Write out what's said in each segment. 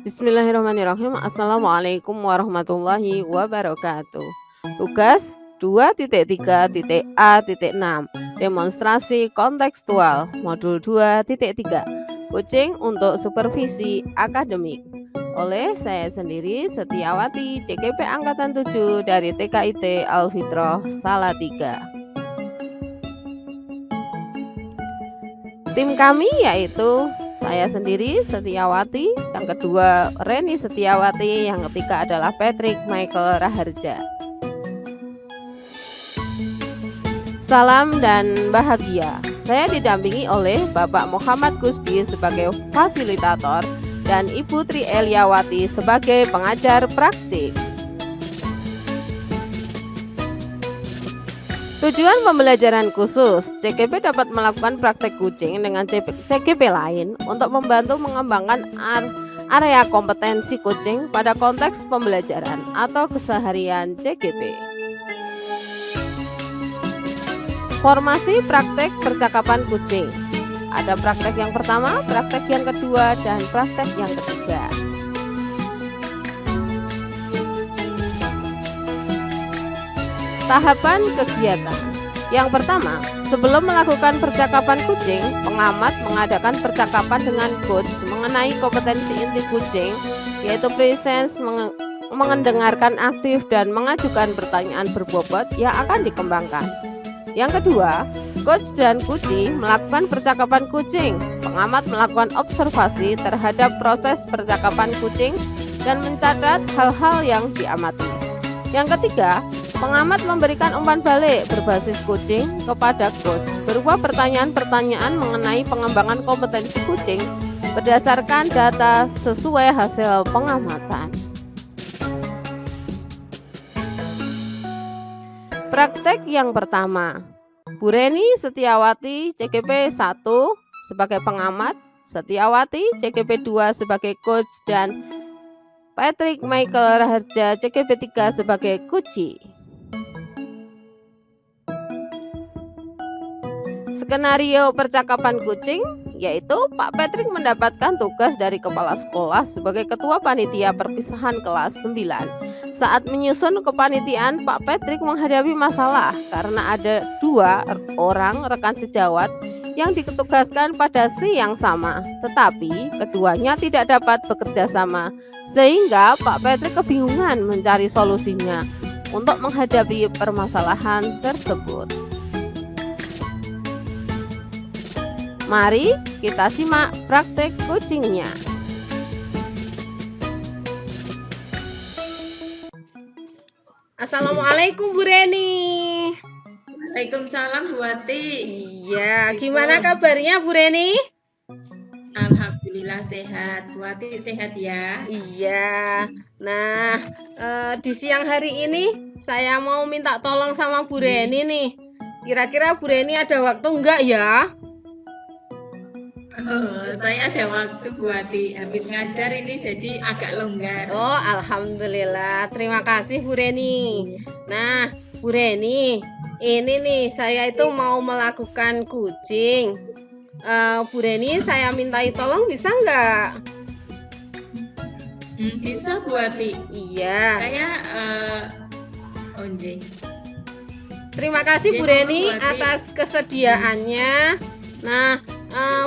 Bismillahirrahmanirrahim. Assalamualaikum warahmatullahi wabarakatuh. Tugas 2.3.A.6 Demonstrasi kontekstual Modul 2.3 Kucing untuk supervisi akademik oleh saya sendiri Setiawati CGP Angkatan 7 dari TKIT Al-Fitrah Salatiga. Tim kami yaitu saya sendiri Setiawati, yang kedua Reni Setiawati, yang ketiga adalah Patrick Michael Raharja. Salam dan bahagia. Saya didampingi oleh Bapak Muhammad Gusdi sebagai fasilitator dan Ibu Tri Eliawati sebagai pengajar praktik. Tujuan pembelajaran khusus, CGP dapat melakukan praktek kucing dengan CGP lain untuk membantu mengembangkan area kompetensi kucing pada konteks pembelajaran atau keseharian CGP. Formasi praktek percakapan kucing. Ada praktek yang pertama, praktek yang kedua, dan praktek yang ketiga. Tahapan kegiatan. Yang pertama, sebelum melakukan percakapan kucing, pengamat mengadakan percakapan dengan coach mengenai kompetensi inti kucing, yaitu presence, mendengarkan aktif, dan mengajukan pertanyaan berbobot yang akan dikembangkan. Yang kedua, coach dan kuci melakukan percakapan kucing. Pengamat melakukan observasi terhadap proses percakapan kucing dan mencatat hal-hal yang diamati. Yang ketiga, pengamat memberikan umpan balik berbasis kucing kepada coach berupa pertanyaan-pertanyaan mengenai pengembangan kompetensi kucing berdasarkan data sesuai hasil pengamatan. Praktek yang pertama, Bu Reni Setiawati CGP 1 sebagai pengamat, Setiawati CGP 2 sebagai coach, dan Patrick Michael Raharja CGP 3 sebagai kuci. Skenario percakapan kucing, yaitu Pak Patrick mendapatkan tugas dari kepala sekolah sebagai ketua panitia perpisahan kelas 9. Saat menyusun kepanitiaan, Pak Patrick menghadapi masalah karena ada 2 orang rekan sejawat yang ditugaskan pada si yang sama, tetapi keduanya tidak dapat bekerja sama, sehingga Pak Patrick kebingungan mencari solusinya untuk menghadapi permasalahan tersebut. Mari kita simak praktek kucingnya. Assalamualaikum Bu Reni. Waalaikumsalam Bu Wati. Iya, gimana kabarnya Bu Reni? Alhamdulillah sehat. Bu Wati sehat ya? Iya. Nah, di siang hari ini saya mau minta tolong sama Bu Reni nih. Kira-kira Bu Reni ada waktu enggak ya? Oh, saya ada waktu Bu Wati. Habis ngajar ini jadi agak longgar. Oh, alhamdulillah. Terima kasih Bu Reni. Nah, Bu Reni, ini nih saya itu mau melakukan kucing. Bu Reni, saya mintai tolong bisa nggak? Bisa Bu Wati. Iya. Saya onje. Terima kasih Bu Reni atas kesediaannya. Nah,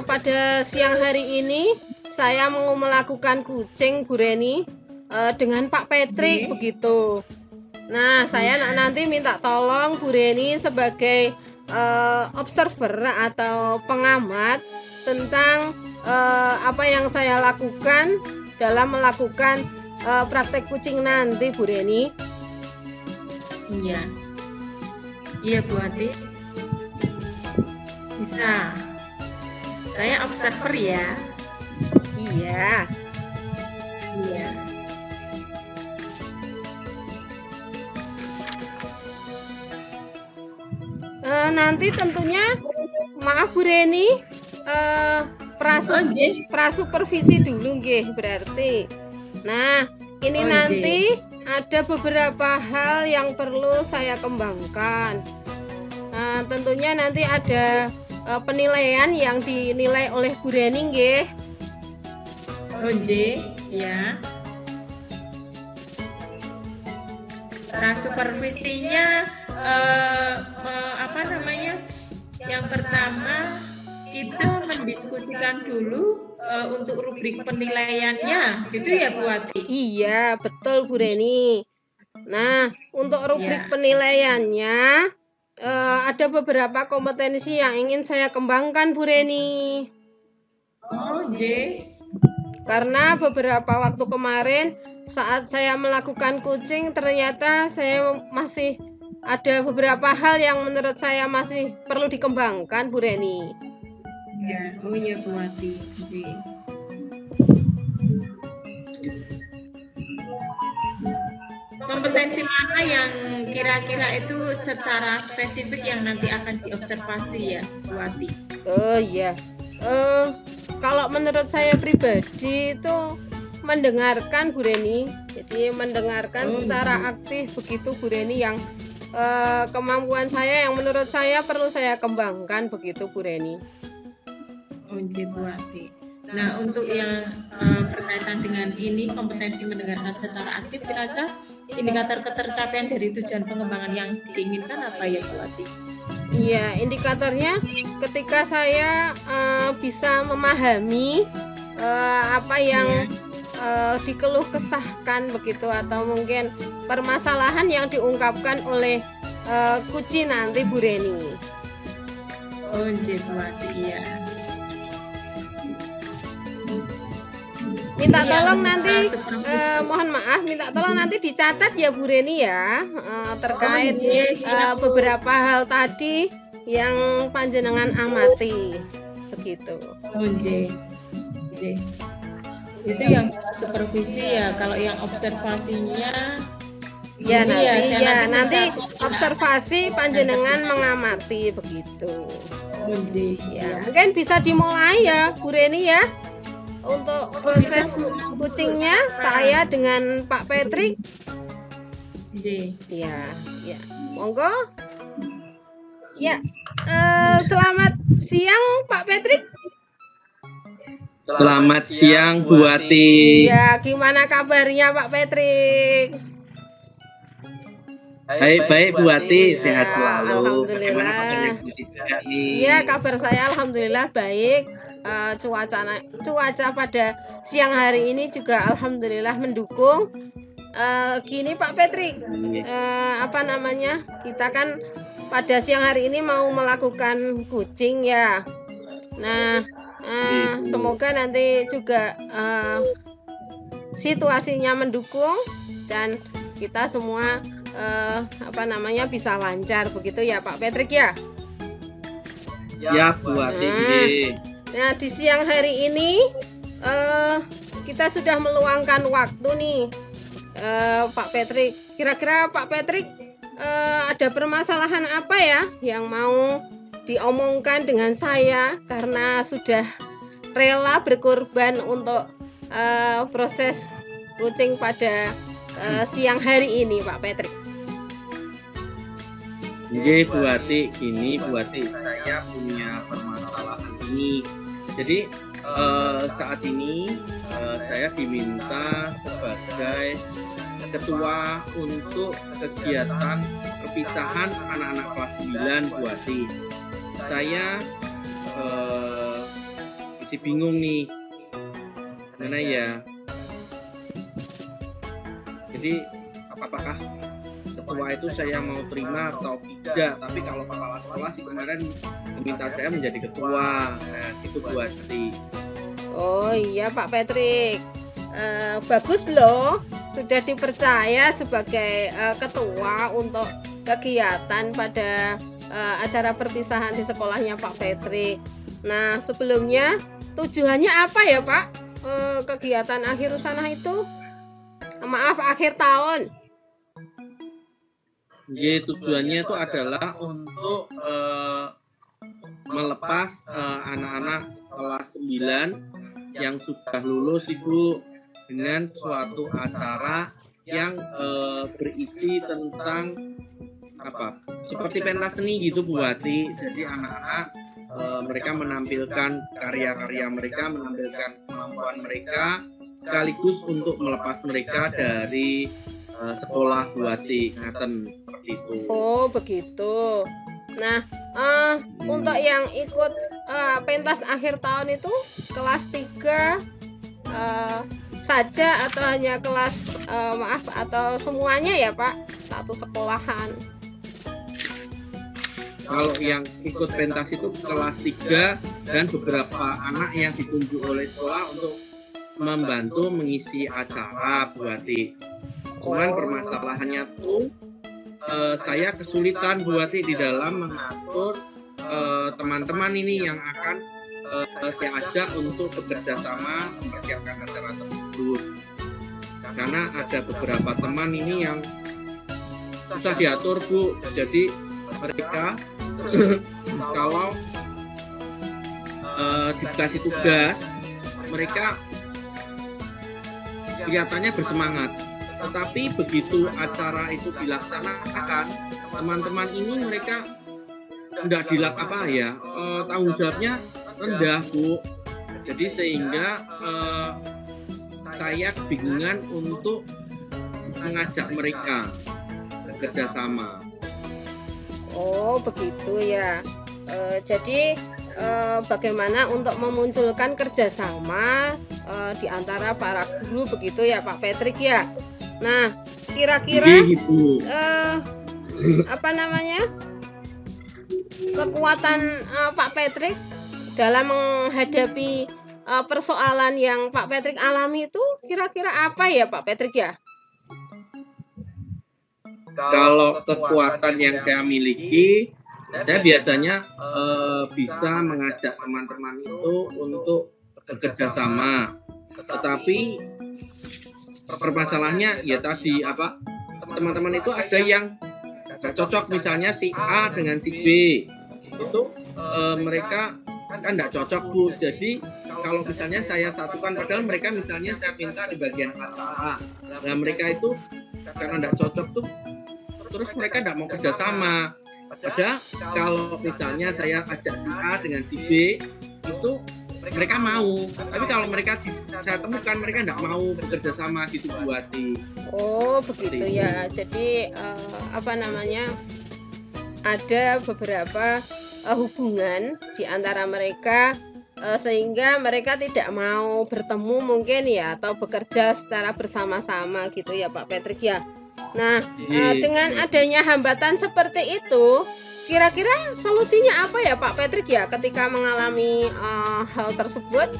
pada siang hari ini saya mau melakukan kucing Bu Reni dengan Pak Patrick begitu. Nah, saya nanti minta tolong Bu Reni sebagai observer atau pengamat tentang apa yang saya lakukan dalam melakukan praktek kucing nanti Bu Reni. Iya. Iya Bu Wati. Bisa. Saya observer ya. Iya. Iya. Nanti tentunya maaf Bu Reni, prasupervisi dulu nggih berarti. Nah, ini nanti ada beberapa hal yang perlu saya kembangkan. Nah, tentunya nanti ada penilaian yang dinilai oleh Bu Reni nggih. Oh, nggih. Ya. Supervisinya apa namanya? Yang pertama kita mendiskusikan dulu untuk rubrik penilaiannya, gitu ya Bu Wati? Iya, betul Bu Reni. Nah, untuk rubrik penilaiannya ada beberapa kompetensi yang ingin saya kembangkan Bu Reni. Oh, J. Karena beberapa waktu kemarin saat saya melakukan coaching ternyata saya masih ada beberapa hal yang menurut saya masih perlu dikembangkan Bu Reni. Ya, oh iya Bu Wati. J. Kompetensi mana yang kira-kira itu secara spesifik yang nanti akan diobservasi ya Bu Wati? Oh iya. Kalau menurut saya pribadi itu mendengarkan Bu Reni. Jadi mendengarkan secara aktif begitu Bu Reni yang kemampuan saya yang menurut saya perlu saya kembangkan begitu Bu Reni. Oh, Bu Wati. Nah, untuk yang berkaitan dengan ini kompetensi mendengarkan secara aktif, kira-kira indikator ketercapaian dari tujuan pengembangan yang diinginkan apa ya Bu Wati? Iya, indikatornya ketika saya bisa memahami apa yang dikeluh kesahkan begitu atau mungkin permasalahan yang diungkapkan oleh Kuci nanti Bu Reni. Oh, Bu Wati, iya. Minta tolong nanti mohon maaf minta tolong nanti dicatat ya Bu Reni ya terkait beberapa hal tadi yang panjenengan amati begitu. Oh, J. Itu yang supervisi ya. Kalau yang observasinya ya nanti observasi panjenengan mengamati begitu. Oh, J. Ya, mungkin bisa dimulai ya Bu Reni ya. Untuk proses coachingnya saya dengan Pak Patrick. Ya, monggo. Ya, selamat siang Pak Patrick. Selamat siang Bu Wati. Ya, gimana kabarnya Pak Patrick? Baik Bu Wati, sehat selalu. Alhamdulillah. Iya, kabar saya alhamdulillah baik. Cuaca pada siang hari ini juga alhamdulillah mendukung. Gini Pak Patrick, kita kan pada siang hari ini mau melakukan coaching ya. Nah, semoga nanti juga situasinya mendukung dan kita semua bisa lancar begitu ya Pak Patrick ya. Siap Bu Wati. Nah, di siang hari ini kita sudah meluangkan waktu nih Pak Patrick. Kira-kira Pak Patrick ada permasalahan apa ya yang mau diomongkan dengan saya karena sudah rela berkorban untuk proses coaching pada siang hari ini Pak Patrick. Oke Bu Wati, gini Bu Wati, saya punya permasalahan ini. Jadi saat ini saya diminta sebagai ketua untuk kegiatan perpisahan anak-anak kelas 9 Bu Wati. Saya masih bingung nih, gimana ya? Jadi apakah ketua itu saya mau terima atau tidak? Tapi kalau kepala sekolah sih kemarin meminta saya menjadi ketua. Nah, itu Bu Wati. Oh iya Pak Patrick, bagus loh, sudah dipercaya sebagai ketua untuk kegiatan pada acara perpisahan di sekolahnya Pak Patrick. Nah, sebelumnya tujuannya apa ya Pak? Kegiatan akhir usanah itu? Maaf, akhir tahun. Jadi tujuannya itu adalah untuk melepas anak-anak kelas 9 yang sudah lulus Ibu dengan suatu acara yang berisi tentang seperti pentas seni gitu Bu Wati. Jadi anak-anak mereka menampilkan karya-karya mereka, menampilkan kemampuan mereka sekaligus untuk melepas mereka dari sekolah Bu Ati, ngaten seperti itu. Oh, begitu. Nah, untuk yang ikut pentas akhir tahun itu kelas 3 saja atau hanya kelas maaf atau semuanya ya Pak, satu sekolahan? Kalau yang ikut pentas itu kelas 3 dan beberapa anak yang ditunjuk oleh sekolah untuk membantu mengisi acara Bu Ati. Cuman permasalahannya tuh saya kesulitan Bu Ati di dalam mengatur teman-teman ini yang akan saya ajak untuk bekerja sama mempersiapkan acara tersebut. Karena ada beberapa teman ini yang susah diatur Bu. Jadi mereka kalau dikasih tugas mereka kelihatannya bersemangat. Tetapi begitu acara itu dilaksanakan, teman-teman ini mereka tidak tanggung jawabnya rendah Bu. Jadi sehingga saya kebingungan untuk mengajak mereka bekerja sama. Oh begitu ya. Jadi bagaimana untuk memunculkan kerjasama di antara para guru begitu ya Pak Patrick ya. Nah, kira-kira kekuatan Pak Patrick dalam menghadapi persoalan yang Pak Patrick alami itu kira-kira apa ya Pak Patrick ya? Kalau kekuatan yang saya miliki, saya biasanya bisa mengajak teman-teman itu untuk bekerja sama. Tetapi permasalahannya ya tadi teman-teman itu ada yang gak cocok, misalnya si A dengan si B itu mereka kan gak cocok Bu. Jadi kalau misalnya saya satukan, padahal mereka misalnya saya minta di bagian acara, nah mereka itu karena gak cocok tuh terus mereka gak mau kerja sama. Padahal kalau misalnya saya ajak si A dengan si B itu mereka mau, tapi kalau mereka saya temukan mereka tidak mau bekerja sama gitu Bu Ati. Oh begitu ya. Jadi ada beberapa hubungan di antara mereka sehingga mereka tidak mau bertemu mungkin ya, atau bekerja secara bersama-sama gitu ya Pak Patrick ya. Nah, dengan adanya hambatan seperti itu, kira-kira solusinya apa ya Pak Patrick ya ketika mengalami hal tersebut?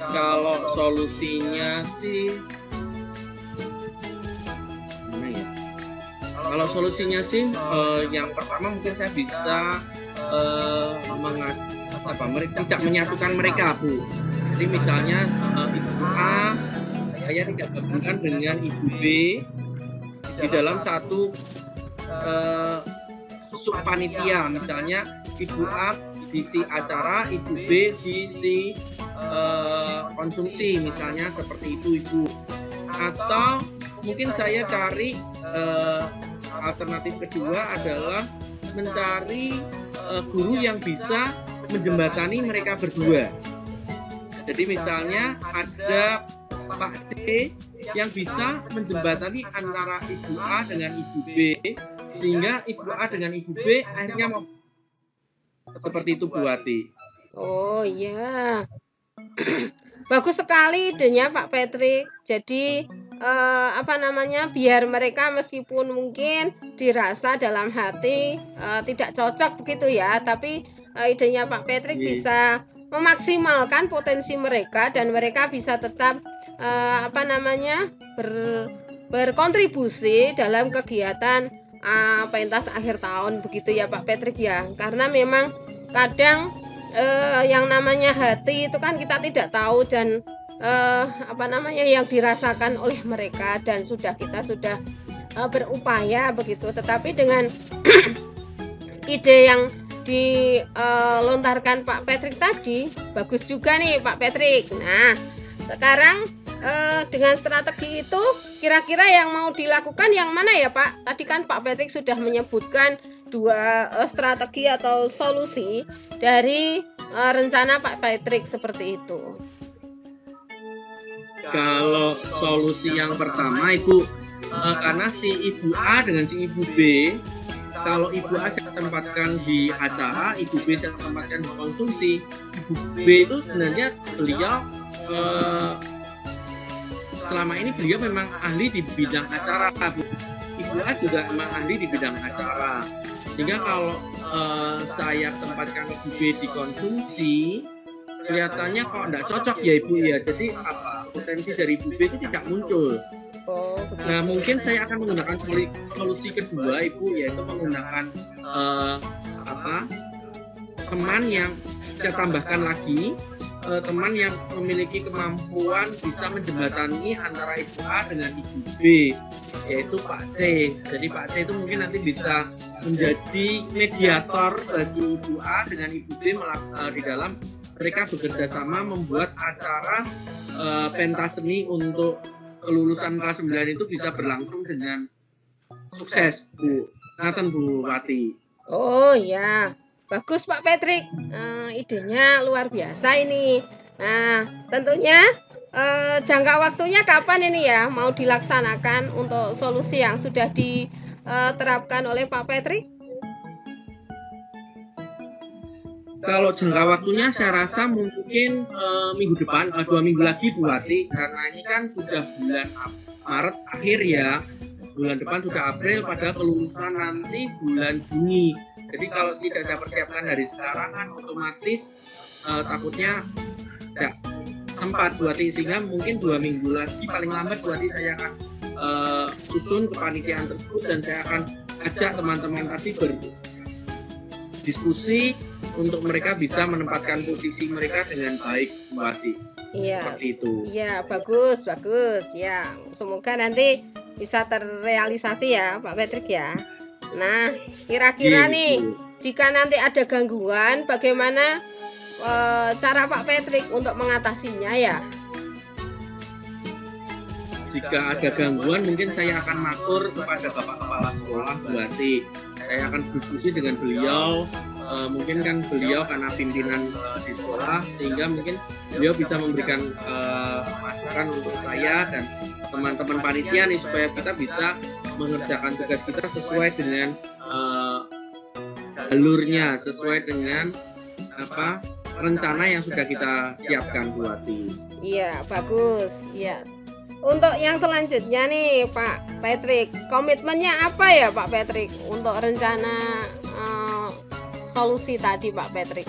Kalau solusinya sih yang pertama mungkin saya bisa tidak menyatukan mereka Bu. Jadi misalnya Ibu A saya tidak gabungkan dengan Ibu B di dalam satu subpanitia, misalnya Ibu A diisi acara, Ibu B diisi konsumsi, misalnya seperti itu Ibu. Atau mungkin saya cari alternatif kedua adalah mencari guru yang bisa menjembatani mereka berdua. Jadi misalnya ada Pak C yang bisa menjembatani antara Ibu A dengan Ibu B, sehingga Ibu A dengan Ibu B akhirnya mau seperti itu Bu Ati. Oh iya. Bagus sekali idenya Pak Patrick. Jadi biar mereka meskipun mungkin dirasa dalam hati tidak cocok begitu ya, tapi idenya Pak Patrick bisa memaksimalkan potensi mereka dan mereka bisa tetap berkontribusi dalam kegiatan pentas akhir tahun begitu ya Pak Patrick ya. Karena memang kadang yang namanya hati itu kan kita tidak tahu, dan yang dirasakan oleh mereka, dan kita sudah berupaya begitu. Tetapi dengan ide yang dilontarkan Pak Patrick tadi bagus juga nih Pak Patrick. Nah, sekarang dengan strategi itu kira-kira yang mau dilakukan yang mana ya Pak? Tadi kan Pak Patrick sudah menyebutkan 2 strategi atau solusi dari rencana Pak Patrick seperti itu. Kalau solusi yang pertama Ibu, karena si Ibu A dengan si Ibu B, kalau Ibu A saya tempatkan di acara, Ibu B saya tempatkan di konsumsi. Ibu B itu sebenarnya beliau selama ini beliau memang ahli di bidang acara, Bu. Ibu A juga memang ahli di bidang acara. Sehingga kalau saya tempatkan Ibu B di konsumsi, kelihatannya kok enggak cocok ya Ibu ya. Jadi potensi dari Ibu B itu tidak muncul. Oh, begitu. Nah, mungkin saya akan menggunakan solusi kedua Ibu, yaitu menggunakan teman yang saya tambahkan lagi, teman yang memiliki kemampuan bisa menjembatani antara Ibu A dengan Ibu B, yaitu Pak C. Jadi Pak C itu mungkin nanti bisa menjadi mediator bagi Ibu A dengan Ibu B di dalam mereka bekerja sama membuat acara pentas seni untuk kelulusan kelas 9 itu bisa berlangsung dengan sukses, Bu. Ngaten Bu Wati. Oh ya, bagus Pak Patrick. Idenya luar biasa ini. Nah, tentunya jangka waktunya kapan ini ya mau dilaksanakan untuk solusi yang sudah diterapkan oleh Pak Patrick? Kalau jangka waktunya saya rasa mungkin minggu depan, 2 minggu lagi Bu Wati, karena ini kan sudah bulan Maret akhir ya. Bulan depan sudah April, pada kelulusan nanti bulan Juni. Jadi kalau tidak saya persiapkan dari sekarang kan otomatis takutnya tidak sempat Bu Wati, sehingga mungkin 2 minggu lagi paling lambat Bu Wati saya akan susun kepanitiaan tersebut dan saya akan ajak teman-teman tadi berdiskusi untuk mereka bisa menempatkan posisi mereka dengan baik, Bu Wati. Iya. Seperti itu. Iya, bagus, bagus. Ya, semoga nanti bisa terrealisasi ya, Pak Patrick ya. Nah, kira-kira Iya, nih, Bu. jika nanti ada gangguan, bagaimana cara Pak Patrick untuk mengatasinya ya? Jika ada gangguan mungkin saya akan matur kepada Bapak Kepala Sekolah Bu Wati. Saya akan diskusi dengan beliau, mungkin kan beliau karena pimpinan di sekolah, sehingga mungkin beliau bisa memberikan masukan untuk saya dan teman-teman panitia nih, supaya kita bisa mengerjakan tugas kita sesuai dengan jalurnya, sesuai dengan rencana yang sudah kita siapkan Bu Wati. Iya, bagus. Iya. Untuk yang selanjutnya nih Pak Patrick, komitmennya apa ya Pak Patrick untuk rencana solusi tadi Pak Patrick?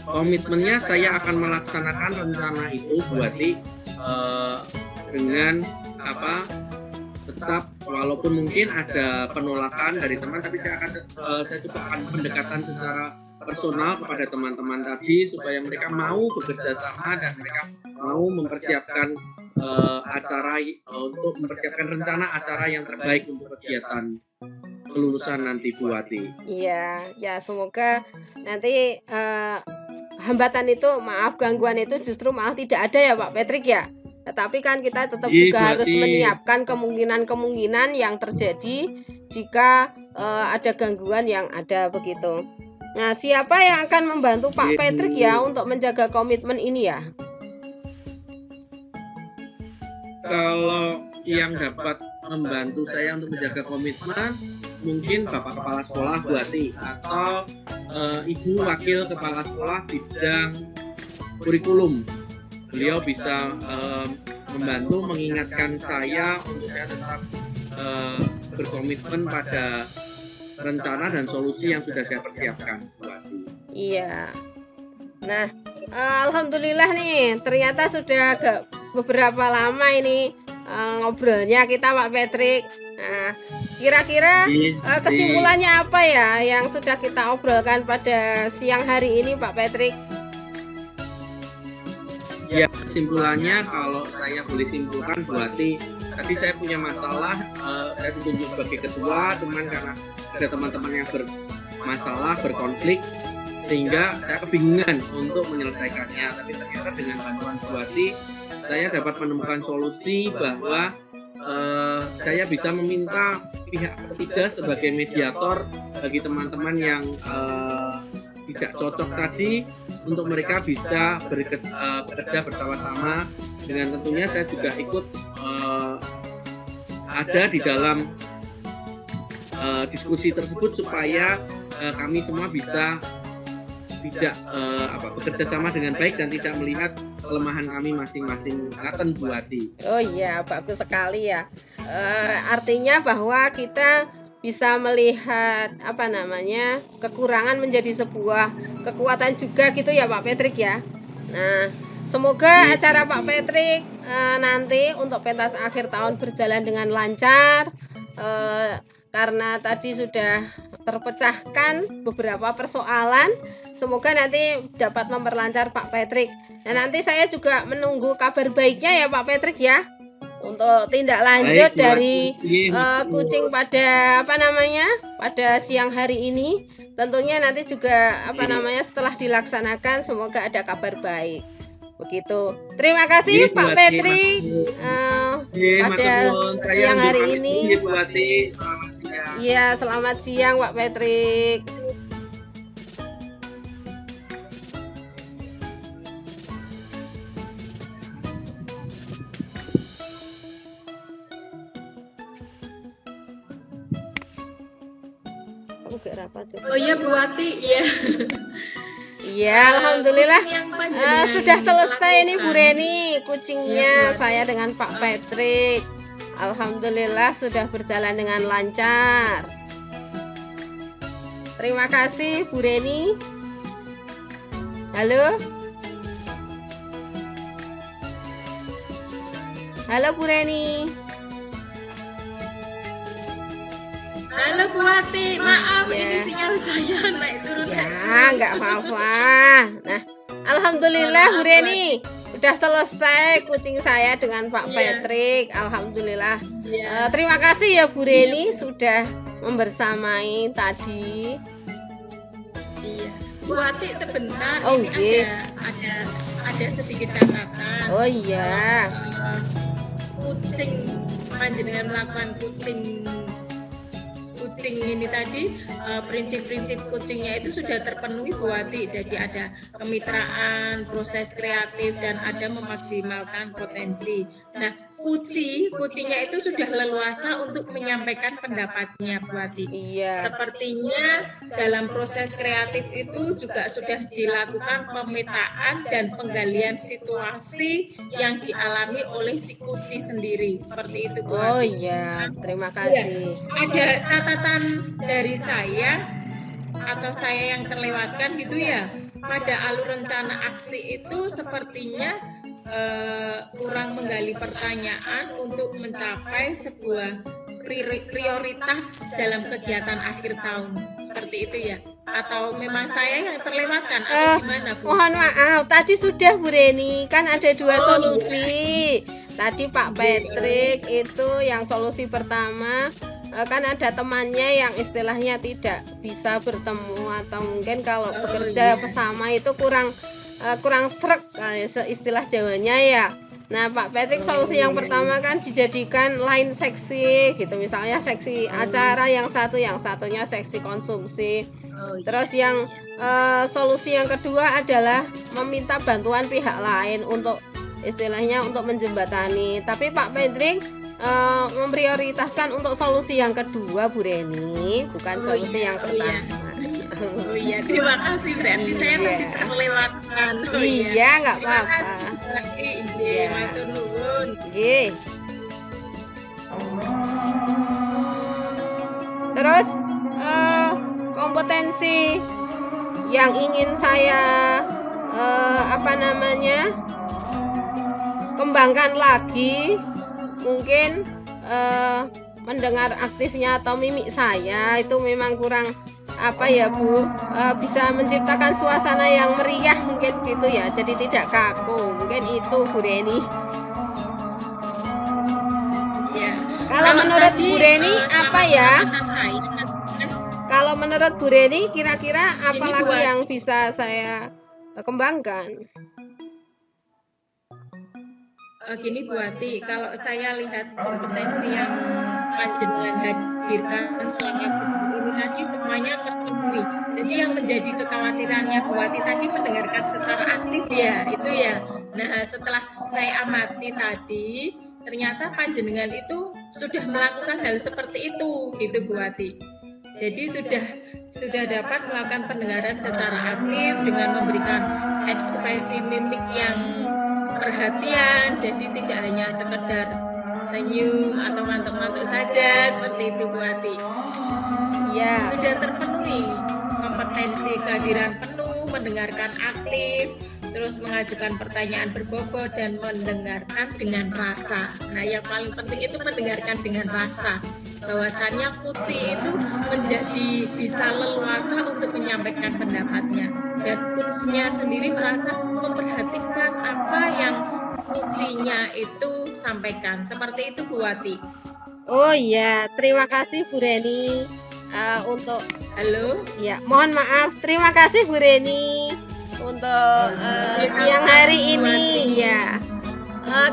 Komitmennya saya akan melaksanakan rencana itu Bu Wati dengan tetap walaupun mungkin ada penolakan dari teman, tapi saya coba akan pendekatan secara personal kepada teman-teman tadi supaya mereka mau bekerja sama dan mereka mau mempersiapkan acara untuk mempersiapkan rencana acara yang terbaik untuk kegiatan kelulusan nanti Bu Wati. Iya, ya semoga nanti hambatan itu, maaf gangguan itu justru malah tidak ada ya Pak Patrick ya. Tetapi kan kita tetap Iya, juga harus berarti menyiapkan kemungkinan-kemungkinan yang terjadi jika ada gangguan yang ada begitu. Nah, siapa yang akan membantu Pak Iya, Patrick Bu. ya untuk menjaga komitmen ini ya? Kalau yang dapat membantu saya untuk menjaga komitmen mungkin Bapak Kepala Sekolah Bu Wati atau Ibu Wakil Kepala Sekolah bidang kurikulum. Beliau bisa membantu mengingatkan saya untuk saya tetap berkomitmen pada rencana dan solusi yang sudah saya persiapkan Bu Wati. Iya. Nah, alhamdulillah nih, ternyata sudah agak beberapa lama ini ngobrolnya kita Pak Patrick. Nah, kira-kira kesimpulannya apa ya yang sudah kita obrolkan pada siang hari ini Pak Patrick? Ya, kesimpulannya kalau saya boleh simpulkan Bu Wati, tadi saya punya masalah, saya ditunjuk sebagai ketua, cuman karena ada teman-teman yang bermasalah, berkonflik, sehingga saya kebingungan untuk menyelesaikannya. Tapi ternyata dengan bantuan Bu Wati, saya dapat menemukan solusi bahwa saya bisa meminta pihak ketiga sebagai mediator bagi teman-teman yang tidak cocok tadi untuk mereka bisa bekerja bersama-sama, dengan tentunya saya juga ikut ada di dalam diskusi tersebut supaya kami semua bisa tidak bekerja sama dengan baik dan tidak melihat kelemahan kami masing-masing. Ngaten Bu Ati. Oh iya, bagus sekali ya. Artinya bahwa kita bisa melihat kekurangan menjadi sebuah kekuatan juga gitu ya Pak Patrick ya. Nah, semoga acara Pak Patrick nanti untuk pentas akhir tahun berjalan dengan lancar, karena tadi sudah terpecahkan beberapa persoalan. Semoga nanti dapat memperlancar Pak Patrick. Nah, nanti saya juga menunggu kabar baiknya ya Pak Patrick ya, untuk tindak lanjut dari kucing pada pada siang hari ini. Tentunya nanti juga setelah dilaksanakan semoga ada kabar baik. Begitu. Terima kasih Pak Patrick pada siang hari ini. Selamat siang. Iya, selamat siang Pak Patrick. Oh iya Bu Wati, iya. Iya, alhamdulillah Kucing yang panjenengan sudah selesai ini Bu lakukan. Reni kucingnya Iya, Bu. saya dengan Pak Patrick. Alhamdulillah sudah berjalan dengan lancar. Terima kasih Bu Reni. Halo. Halo Bu Reni. Halo Bu Wati, maaf Iya. ini sinyal saya naik turun. Ya, nggak apa-apa. Nah, alhamdulillah Bu Reni udah selesai kucing saya dengan Pak Iya. Patrick. Alhamdulillah. Iya. Terima kasih ya Bu Reni sudah membersamai tadi. Iya. Bu Wati sebentar, Oh, ini iya. ada sedikit catatan. Oh iya. Kucing panjenengan melakukan kucing ini tadi, prinsip-prinsip kucingnya itu sudah terpenuhi Bu Wati. Jadi ada kemitraan, proses kreatif, dan ada memaksimalkan potensi. Nah, kucingnya itu sudah leluasa untuk menyampaikan pendapatnya Bu Wati. Iya. Sepertinya dalam proses kreatif itu juga sudah dilakukan pemetaan dan penggalian situasi yang dialami oleh si kucing sendiri. Seperti itu Bu Oh Wati. iya, terima kasih. Ada catatan dari saya atau saya yang terlewatkan gitu ya. Pada alur rencana aksi itu sepertinya kurang menggali pertanyaan untuk mencapai sebuah prioritas dalam kegiatan akhir tahun. Seperti itu ya. Atau memang saya yang terlewatkan atau gimana Bu? Mohon maaf, tadi sudah Bu Reni, kan ada dua solusi. Tadi Pak Patrick itu yang solusi pertama, kan ada temannya yang istilahnya tidak bisa bertemu atau mungkin kalau bekerja bersama itu kurang sreg, istilah Jawanya ya. Nah, Pak Patrick solusi yang pertama kan dijadikan lain seksi gitu, misalnya seksi acara yang satunya seksi konsumsi. Terus yang solusi yang kedua adalah meminta bantuan pihak lain untuk istilahnya untuk menjembatani. Tapi Pak Patrick memprioritaskan untuk solusi yang kedua Bu Reni, bukan solusi yang pertama. Oh iya, terima kasih, berarti saya tadi terlewatkan. Oh Iya, nggak Terima apa-apa. kasih, Injih, matur nuwun. Nggih. Terus kompetensi yang ingin saya kembangkan lagi, mungkin mendengar aktifnya atau mimik saya itu memang kurang Bu, bisa menciptakan suasana yang meriah mungkin gitu ya, jadi tidak kaku, mungkin itu Bu Reni. Iya. Kalau menurut tadi, Bu Reni apa ya? pengamatan saya, kan, Kalau menurut Bu Reni kira-kira apa Ini lagi buat- yang bisa saya kembangkan? gini Bu Ati, kalau saya lihat kompetensi yang panjenengan hadirkan selama ini tadi semuanya terpenuhi. Jadi yang menjadi kekhawatirannya Bu Wati tadi mendengarkan secara aktif ya, itu ya. Nah, setelah saya amati tadi, ternyata panjenengan itu sudah melakukan hal seperti itu, gitu Bu Wati. Jadi sudah dapat melakukan pendengaran secara aktif dengan memberikan ekspresi mimik yang perhatian. Jadi tidak hanya sekedar senyum atau mantuk-mantuk saja seperti itu Bu Wati. Ya. Sudah terpenuhi kompetensi kehadiran penuh, mendengarkan aktif, terus mengajukan pertanyaan berbobot dan mendengarkan dengan rasa. Nah, yang paling penting itu mendengarkan dengan rasa. Bahwasannya Kuci itu menjadi bisa leluasa untuk menyampaikan pendapatnya, dan Kucinya sendiri merasa memperhatikan apa yang Kucinya itu sampaikan. Seperti itu Bu Wati. Oh iya, terima kasih Bu Reni untuk Halo. ya, mohon maaf. Terima kasih Bu Reni untuk siang hari ini ya.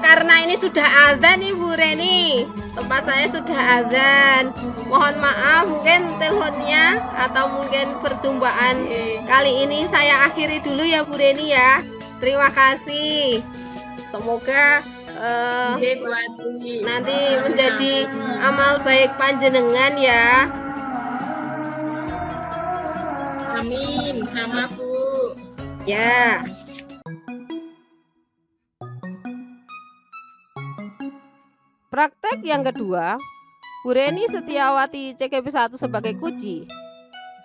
Karena ini sudah azan nih Bu Reni, tempat saya sudah azan. Mohon maaf, mungkin teleponnya atau mungkin perjumpaan kali ini saya akhiri dulu ya Bu Reni ya. Terima kasih. Semoga nanti menjadi amal baik panjenengan ya. Amin, sama Bu. Ya. Praktek yang kedua, Bu Reni Setiawati CGP 1 sebagai Kuci,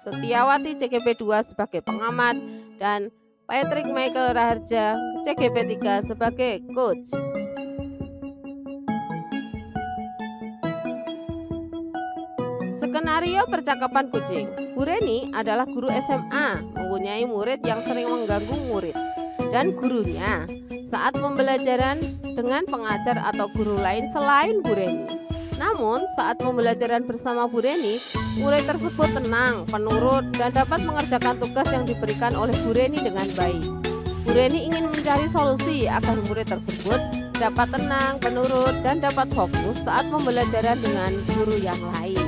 Setiawati CGP 2 sebagai pengamat, dan Patrick Michael Raharja CGP 3 sebagai coach. Skenario percakapan kucing. Bu Reni adalah guru SMA, mempunyai murid yang sering mengganggu murid dan gurunya saat pembelajaran dengan pengajar atau guru lain selain Bu Reni. Namun, saat pembelajaran bersama Bu Reni, murid tersebut tenang, penurut, dan dapat mengerjakan tugas yang diberikan oleh Bu Reni dengan baik. Bu Reni ingin mencari solusi agar murid tersebut dapat tenang, penurut, dan dapat fokus saat pembelajaran dengan guru yang lain.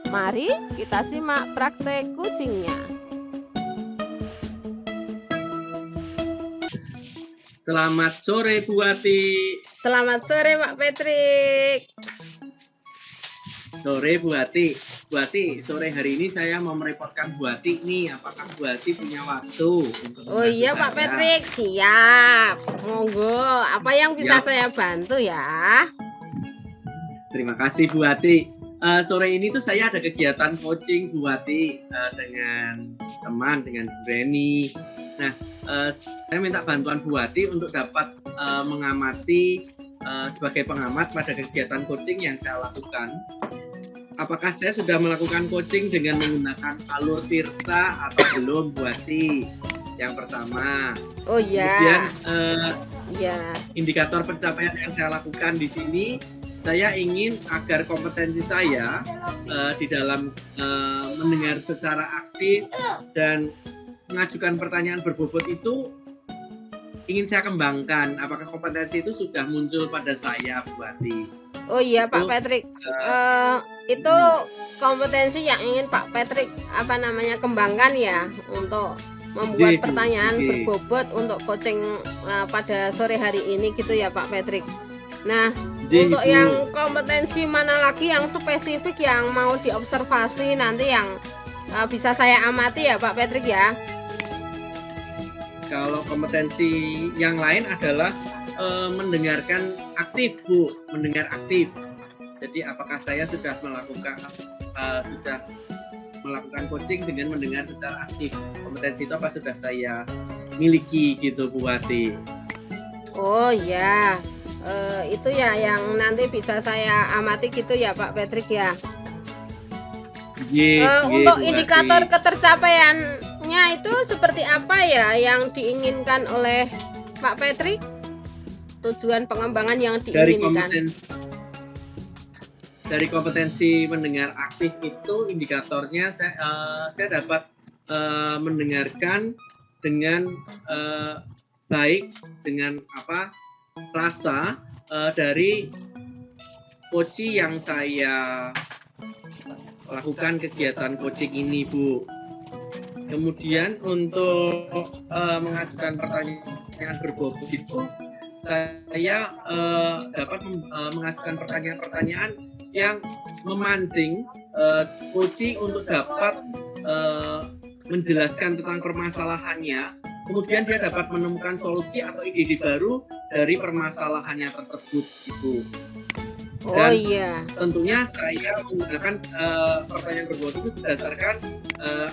Mari kita simak praktek kucingnya. Selamat sore Bu Wati. Selamat sore Pak Patrick. Sore Bu Wati. Bu Wati, sore hari ini saya mau merepotkan Bu Wati nih. Apakah Bu Wati punya waktu untuk Oh iya membantu Pak saya? Patrick, siap. Monggo, apa yang bisa Siap. saya bantu ya? Terima kasih Bu Wati. Sore ini tuh saya ada kegiatan coaching Bu Wati dengan teman, dengan Bu Reni. Nah, saya minta bantuan Bu Wati untuk dapat mengamati sebagai pengamat pada kegiatan coaching yang saya lakukan. Apakah saya sudah melakukan coaching dengan menggunakan alur tirta atau belum Bu Wati? Yang pertama. Oh iya. Kemudian Iya. indikator pencapaian yang saya lakukan di sini, saya ingin agar kompetensi saya di dalam mendengar secara aktif dan mengajukan pertanyaan berbobot itu ingin saya kembangkan. Apakah kompetensi itu sudah muncul pada saya, Bu Wati? Oh iya Pak Itu, Patrick. Itu kompetensi yang ingin Pak Patrick kembangkan ya untuk membuat Ji, Bu. pertanyaan Ji. berbobot untuk coaching pada sore hari ini gitu ya Pak Patrick. Nah, Ji, untuk Bu. yang kompetensi mana lagi yang spesifik yang mau diobservasi nanti yang bisa saya amati ya Pak Patrick ya. Kalau kompetensi yang lain adalah mendengarkan aktif, Bu, mendengar aktif. Jadi apakah saya sudah melakukan coaching dengan mendengar secara aktif? Kompetensi itu apa sudah saya miliki gitu, Bu Wati? Oh ya, itu ya yang nanti bisa saya amati gitu ya Pak Patrick ya. Untuk indikator ketercapaiannya itu seperti apa ya yang diinginkan oleh Pak Patrick? Tujuan pengembangan yang diinginkan. Dari kompetensi mendengar aktif itu indikatornya saya dapat mendengarkan dengan baik, dengan rasa dari Koci yang saya lakukan kegiatan coaching ini, Bu. Kemudian untuk mengajukan pertanyaan berbobot itu, saya dapat mengajukan pertanyaan-pertanyaan yang memancing coach untuk dapat menjelaskan tentang permasalahannya. Kemudian dia dapat menemukan solusi atau ide-ide baru dari permasalahannya tersebut, Ibu. Dan tentunya saya menggunakan pertanyaan berbobot itu berdasarkan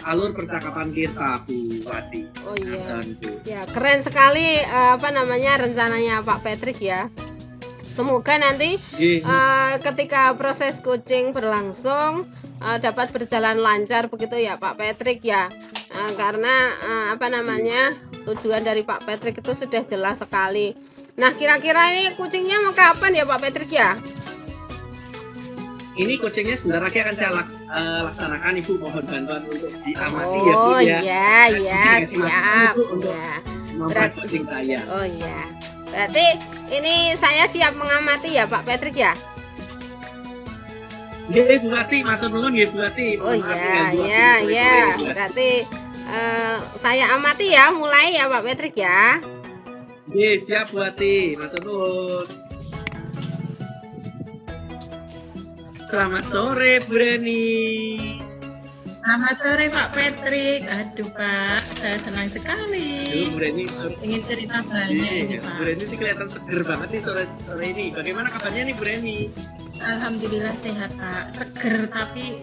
alur percakapan kita, Bu Wati. Oh iya. Ya, keren sekali rencananya Pak Patrick ya. Semoga nanti ketika proses coaching berlangsung dapat berjalan lancar begitu ya Pak Patrick ya. Karena tujuan dari Pak Patrick itu sudah jelas sekali. Nah, kira-kira ini coachingnya mau kapan ya Pak Patrick ya? Ini coachingnya sebentar lagi akan saya laksanakan, Ibu. Mohon bantuan untuk diamati ya, Bu ya. Siap. Untuk membuat coaching saya. Oh iya. Berarti ini saya siap mengamati ya Pak Patrick ya? Nggih, Bu Wati, matur nuwun nggih, Bu Wati. Oh iya. Berarti saya amati ya, mulai ya Pak Patrick ya. Nggih, siap Bu Wati, matur nuwun. Selamat sore, Bu Reni. Selamat sore Pak Patrick. Aduh Pak, saya senang sekali. Bu Reni, ingin cerita banyak ini Pak. Bu Reni ini kelihatan seger banget nih sore ini. Bagaimana kabarnya nih Bu Reni? Alhamdulillah sehat Pak. Seger tapi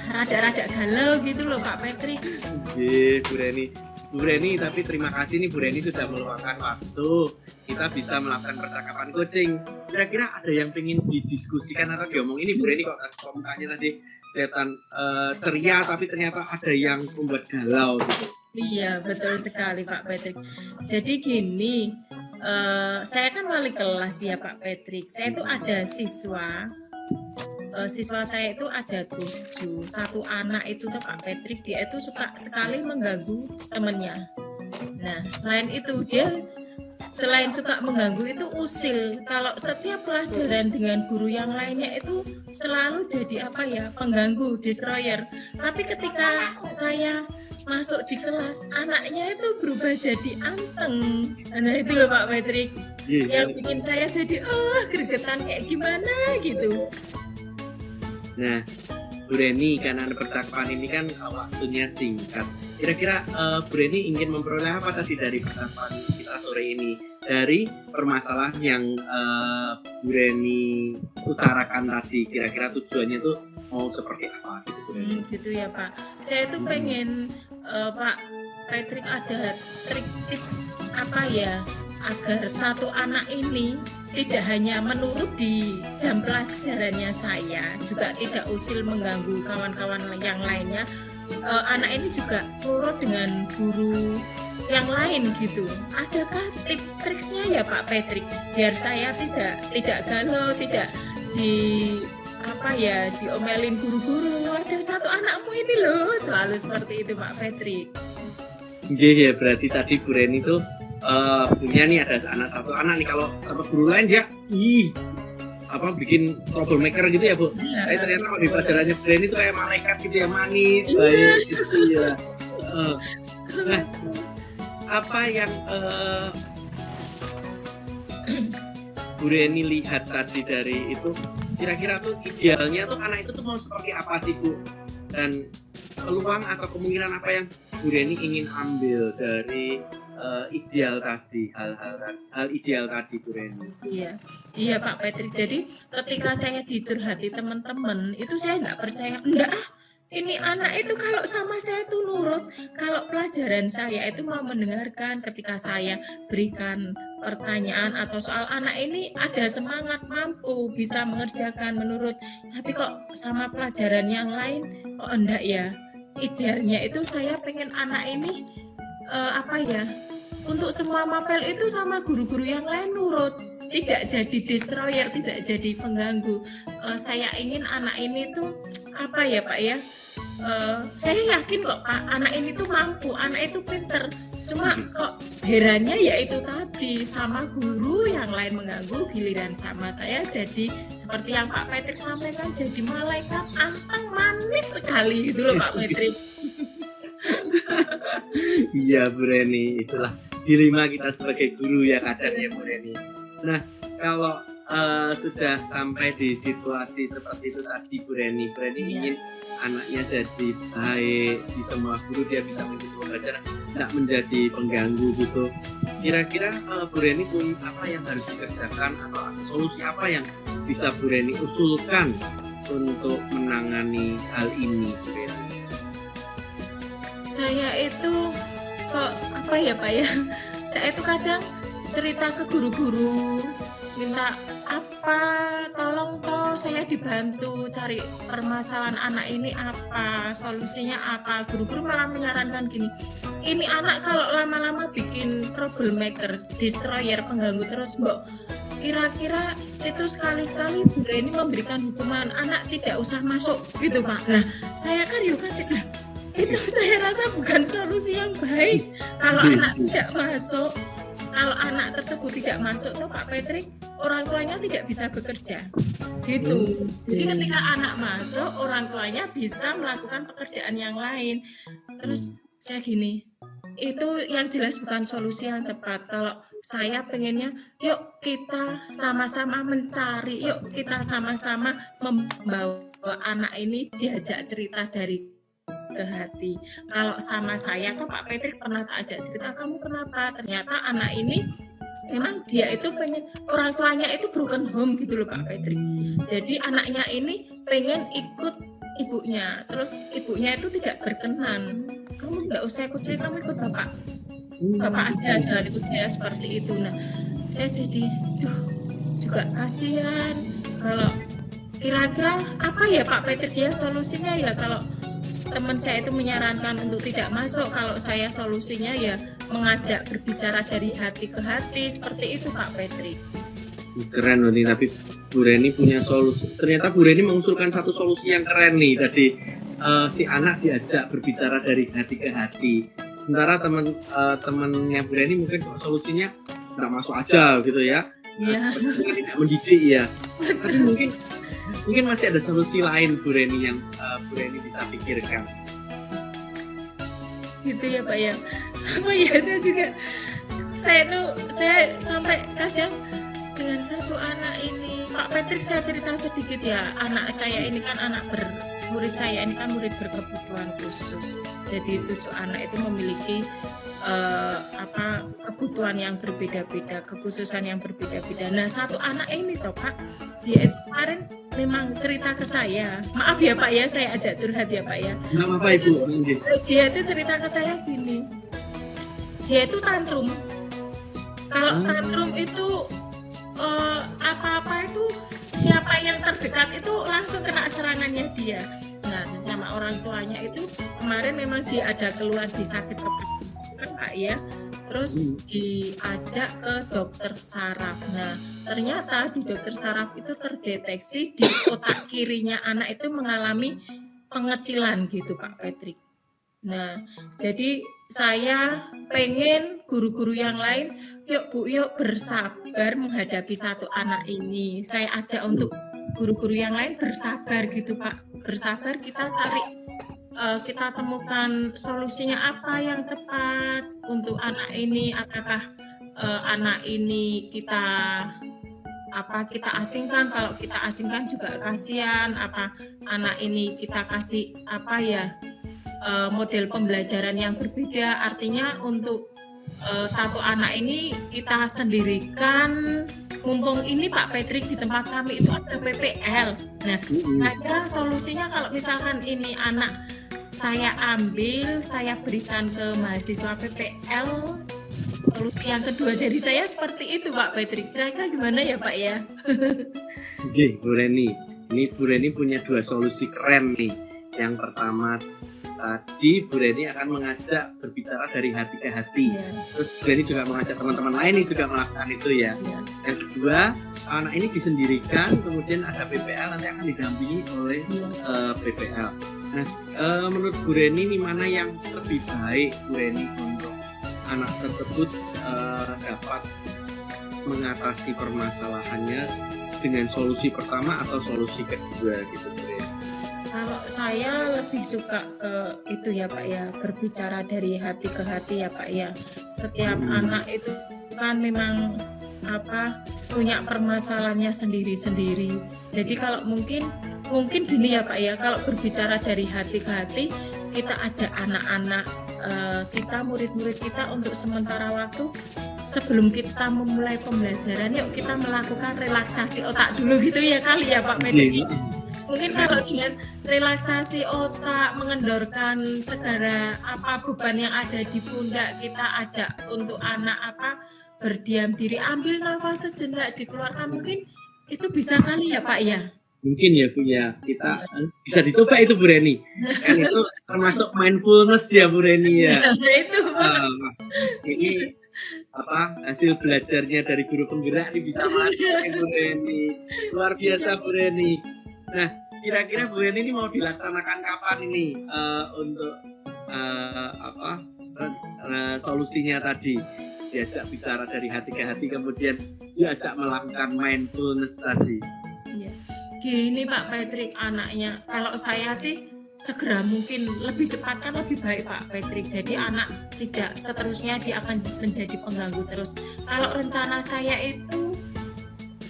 rada-rada galau gitu loh Pak Patrick. Bu Reni. Bu Reni, tapi terima kasih nih Bu Reni sudah meluangkan waktu. Kita bisa melakukan percakapan coaching. Kira-kira ada yang pengen didiskusikan atau diomongin nih Bu Reni, kok mukanya tadi kelihatan ceria tapi ternyata ada yang membuat galau gitu. Iya, betul sekali Pak Patrick. Jadi gini, saya kan wali kelas ya Pak Patrick. Saya itu ada siswa saya itu ada 7. Satu anak itu tuh Pak Patrick, dia itu suka sekali mengganggu temennya. Nah, selain itu dia selain suka mengganggu itu usil. Kalau setiap pelajaran dengan guru yang lainnya itu selalu jadi pengganggu, destroyer. Tapi ketika saya masuk di kelas, anaknya itu berubah jadi anteng. Nah itu loh Pak Patrick, yang bikin saya jadi gregetan kayak gimana gitu. Nah, Bu Reni, karena percakapan ini kan waktunya singkat. Kira-kira Bu Reni ingin memperoleh apa tadi dari percakapan kita sore ini? Dari permasalahan yang Bu Reni utarakan tadi, kira-kira tujuannya itu mau seperti apa gitu Bu Reni? Gitu ya Pak. Saya tuh pengen Pak Patrick ada trik tips agar satu anak ini tidak hanya menurut di jam pelajarannya saya, juga tidak usil mengganggu kawan-kawan yang lainnya. Anak ini juga nurut dengan guru yang lain gitu. Adakah trik-triksnya ya Pak Patrick, biar saya tidak galau, tidak diomelin guru-guru. Ada satu anakmu ini loh, selalu seperti itu Pak Patrick. Iya, berarti tadi Bu Reni tuh punya nih ada satu anak nih, kalau sama guru lain dia bikin troublemaker gitu ya Bu. Tapi ternyata kalau di pelajarannya Bu Reni tuh kayak malaikat gitu ya, manis, baik gitu ya. Nah, apa yang Bu Reni lihat tadi dari itu, kira-kira tuh idealnya tuh anak itu tuh mau seperti apa sih Bu? Dan peluang atau kemungkinan apa yang Bu Reni ingin ambil dari ideal tadi, hal ideal tadi Bu Reni? Iya Pak Patrick. Jadi ketika saya dicurhati teman-teman itu saya nggak percaya, ini anak itu kalau sama saya tuh nurut, kalau pelajaran saya itu mau mendengarkan, ketika saya berikan pertanyaan atau soal, anak ini ada semangat, mampu bisa mengerjakan menurut. Tapi kok sama pelajaran yang lain kok enggak ya? Idealnya itu saya pengen anak ini untuk semua mapel itu sama guru-guru yang lain nurut, tidak jadi destroyer, tidak jadi pengganggu. Saya ingin anak ini tuh saya yakin kok Pak, anak ini tuh mampu, anak itu pinter, Cuma kok herannya ya itu tadi, sama guru yang lain mengganggu, giliran sama saya jadi seperti yang Pak Patrick sampaikan, jadi malaikat anteng manis sekali gitu loh Pak Patrick. Iya Bu Reni, itulah dilema kita sebagai guru yang ada ya Bu Reni. Nah kalau sudah sampai di situasi seperti itu tadi Bu Reni ingin anaknya jadi baik, di semua guru dia bisa mengikuti pembelajaran, tidak menjadi pengganggu gitu. Kira-kira Bu Reni pun apa yang harus dikerjakan atau solusi apa yang bisa Bu Reni usulkan untuk menangani hal ini Bu Reni? Saya itu apa ya Pak ya, saya itu kadang cerita ke guru-guru, minta apa, tolong toh saya dibantu cari permasalahan anak ini apa, solusinya apa. Guru-guru malah menyarankan gini, ini anak kalau lama-lama bikin troublemaker, destroyer, pengganggu terus Mbok, kira-kira itu sekali-sekali Bu Reni memberikan hukuman anak tidak usah masuk gitu Pak. Nah saya kan juga nah, itu saya rasa bukan solusi yang baik. Kalau anak tidak masuk, kalau anak tersebut tidak masuk tuh Pak Patrick, orang tuanya tidak bisa bekerja gitu. Jadi ketika anak masuk, orang tuanya bisa melakukan pekerjaan yang lain. Terus saya gini, itu yang jelas bukan solusi yang tepat. Kalau saya pengennya yuk kita sama-sama mencari, yuk kita sama-sama membawa anak ini diajak cerita dari ke hati. Kalau sama saya kan Pak Patrick pernah tak ajak cerita, kamu kenapa? Ternyata anak ini memang dia itu pengen, orang tuanya itu broken home gitu loh Pak Patrick. Jadi anaknya ini pengen ikut ibunya, terus ibunya itu tidak berkenan. Kamu nggak usah ikut saya, kamu ikut bapak. Bapak aja, jangan ikut saya, seperti itu. Nah, saya jadi, juga kasihan. Kalau kira-kira apa ya Pak Patrick ya solusinya ya, kalau teman saya itu menyarankan untuk tidak masuk, kalau saya solusinya ya mengajak berbicara dari hati ke hati, seperti itu Pak Patrick. Keren loh nih, tapi Bu Reni punya solusi. Ternyata Bu Reni mengusulkan satu solusi yang keren nih tadi, si anak diajak berbicara dari hati ke hati. Sementara temennya Bu Reni mungkin solusinya nggak masuk aja gitu ya, tidak mendidik ya. Tapi mungkin masih ada solusi lain Bu Reni yang Bu Reni bisa pikirkan. Gitu ya Pak ya. Apa ya, saya sampai kadang dengan satu anak ini, Pak Patrick saya cerita sedikit ya. Anak saya ini kan murid saya ini kan murid berkebutuhan khusus. Jadi 7 anak itu memiliki kebutuhan yang berbeda-beda, kekhususan yang berbeda-beda. Nah, satu anak ini toh Pak, dia itu kemarin memang cerita ke saya. Maaf ya Pak ya, saya ajak curhat ya Pak ya. Nggak apa-apa Ibu. Dia itu cerita ke saya gini, dia itu tantrum. Kalau tantrum itu apa-apa itu siapa yang terdekat itu langsung kena serangannya dia. Nah, nama orang tuanya itu kemarin memang dia ada keluhan di sakit kepala kan Pak ya, terus diajak ke dokter saraf. Nah ternyata di dokter saraf itu terdeteksi di otak kirinya anak itu mengalami pengecilan gitu Pak Patrick. Nah jadi saya pengen guru-guru yang lain, yuk Bu, yuk bersabar menghadapi satu anak ini. Saya ajak untuk guru-guru yang lain bersabar gitu Pak, bersabar, kita cari, kita temukan solusinya apa yang tepat untuk anak ini. Apakah anak ini kita asingkan? Kalau kita asingkan juga kasihan. Apa anak ini kita kasih model pembelajaran yang berbeda? Artinya untuk satu anak ini kita sendirikan. Mumpung ini Pak Patrick di tempat kami itu ada PPL. Nah, kira-kira solusinya kalau misalkan ini anak saya ambil, saya berikan ke mahasiswa PPL. Solusi yang kedua dari saya seperti itu Pak Patrick. Kira-kira gimana ya Pak ya? Oke Bu Reni, ini Bu Reni punya 2 solusi keren nih. Yang pertama tadi Bu Reni akan mengajak berbicara dari hati ke hati. Terus Bu Reni juga mengajak teman-teman lain yang juga melakukan itu ya. Yang kedua, anak ini disendirikan, kemudian ada PPL, nanti akan didampingi oleh PPL. Nah, menurut Bu Reni ini mana yang lebih baik Bu Reni untuk anak tersebut dapat mengatasi permasalahannya dengan solusi pertama atau solusi kedua gitu ya. Kalau saya lebih suka ke itu ya Pak ya, berbicara dari hati ke hati ya Pak ya. Setiap anak itu kan memang punya permasalahannya sendiri-sendiri. Jadi kalau mungkin gini ya Pak ya, kalau berbicara dari hati ke hati, kita ajak anak-anak kita, murid-murid kita untuk sementara waktu sebelum kita memulai pembelajaran, yuk kita melakukan relaksasi otak dulu gitu ya kali ya Pak Petri. Mungkin kalau dengan relaksasi otak, mengendorkan segala beban yang ada di pundak, kita ajak untuk anak berdiam diri, ambil nafas sejenak, dikeluarkan, mungkin itu bisa kali ya Pak ya. Mungkin ya Bu ya, kita bisa dicoba itu Bu Reni. Kan itu termasuk mindfulness ya Bu Reni ya. Itu ini hasil belajarnya dari guru penggerak ini bisa masuk Bu Reni. Luar biasa Bu Reni. Nah, kira-kira Bu Reni ini mau dilaksanakan kapan ini untuk solusinya tadi? Diajak bicara dari hati ke hati, kemudian diajak melakukan mindfulness tadi. Ya. Gini Pak Patrick, anaknya kalau saya sih segera mungkin, lebih cepat kan lebih baik Pak Patrick. Jadi anak tidak seterusnya dia akan menjadi pengganggu terus. Kalau rencana saya itu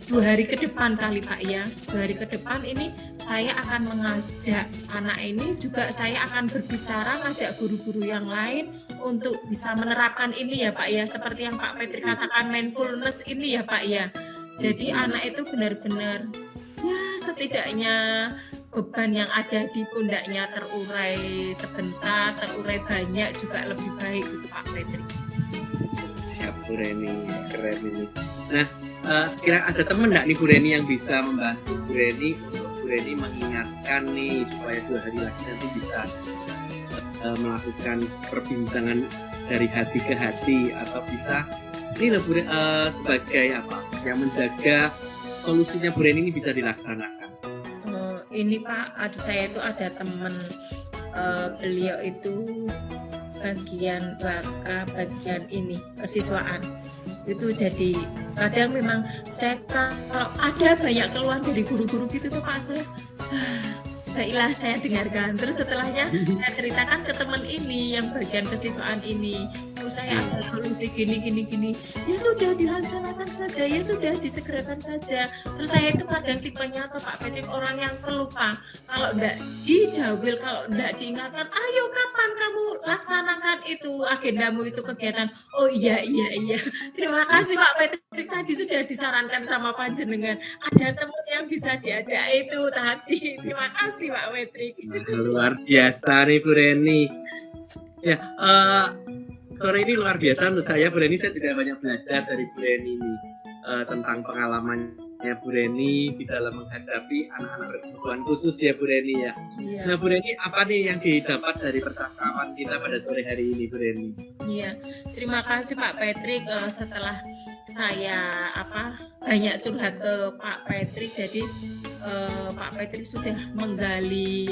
2 hari ke depan kali Pak ya, 2 hari ke depan ini saya akan mengajak anak ini, juga saya akan berbicara, ngajak guru-guru yang lain untuk bisa menerapkan ini ya Pak ya, seperti yang Pak Patrick katakan, mindfulness ini ya Pak ya. Jadi anak itu benar-benar ya setidaknya beban yang ada di pundaknya terurai sebentar, terurai banyak juga lebih baik gitu Pak Patrick. Siap Bu Reni, keren ini. Nah, kira ada teman nggak nih Bu Reni yang bisa membantu Bu Reni untuk Bu Reni mengingatkan nih supaya 2 hari lagi nanti bisa melakukan perbincangan dari hati ke hati, atau bisa ini loh Bu Reni, sebagai yang menjaga solusinya Bu Reni ini bisa dilaksanakan. Ini Pak, saya itu ada teman, beliau itu bagian ini kesiswaan itu. Jadi kadang memang saya kalau ada banyak keluhan dari guru-guru gitu tuh Pak, baiklah saya dengarkan, terus setelahnya saya ceritakan ke teman ini yang bagian kesiswaan ini, saya ada solusi gini, ya sudah dilaksanakan saja, ya sudah disegerakan saja. Terus saya itu kadang tipenya atau Pak Patrick orang yang pelupa, kalau enggak dijawil, kalau enggak diingatkan, ayo kapan kamu laksanakan itu agendamu, itu kegiatan, oh iya. Terima kasih Pak Patrick, tadi sudah disarankan sama panjenengan, ada teman yang bisa diajak itu tadi. Terima kasih Pak Patrick. Luar biasa nih Bu Reni. Ya, sore ini luar biasa menurut saya Bu Reni. Saya juga banyak belajar dari Bu Reni ini tentang pengalamannya Bu Reni di dalam menghadapi anak-anak berkebutuhan khusus ya Bu Reni ya. Iya. Nah Bu Reni, apa nih yang didapat dari percakapan kita pada sore hari ini Bu Reni? Iya, terima kasih Pak Patrick. Setelah saya banyak curhat ke Pak Patrick, jadi Pak Patrick sudah menggali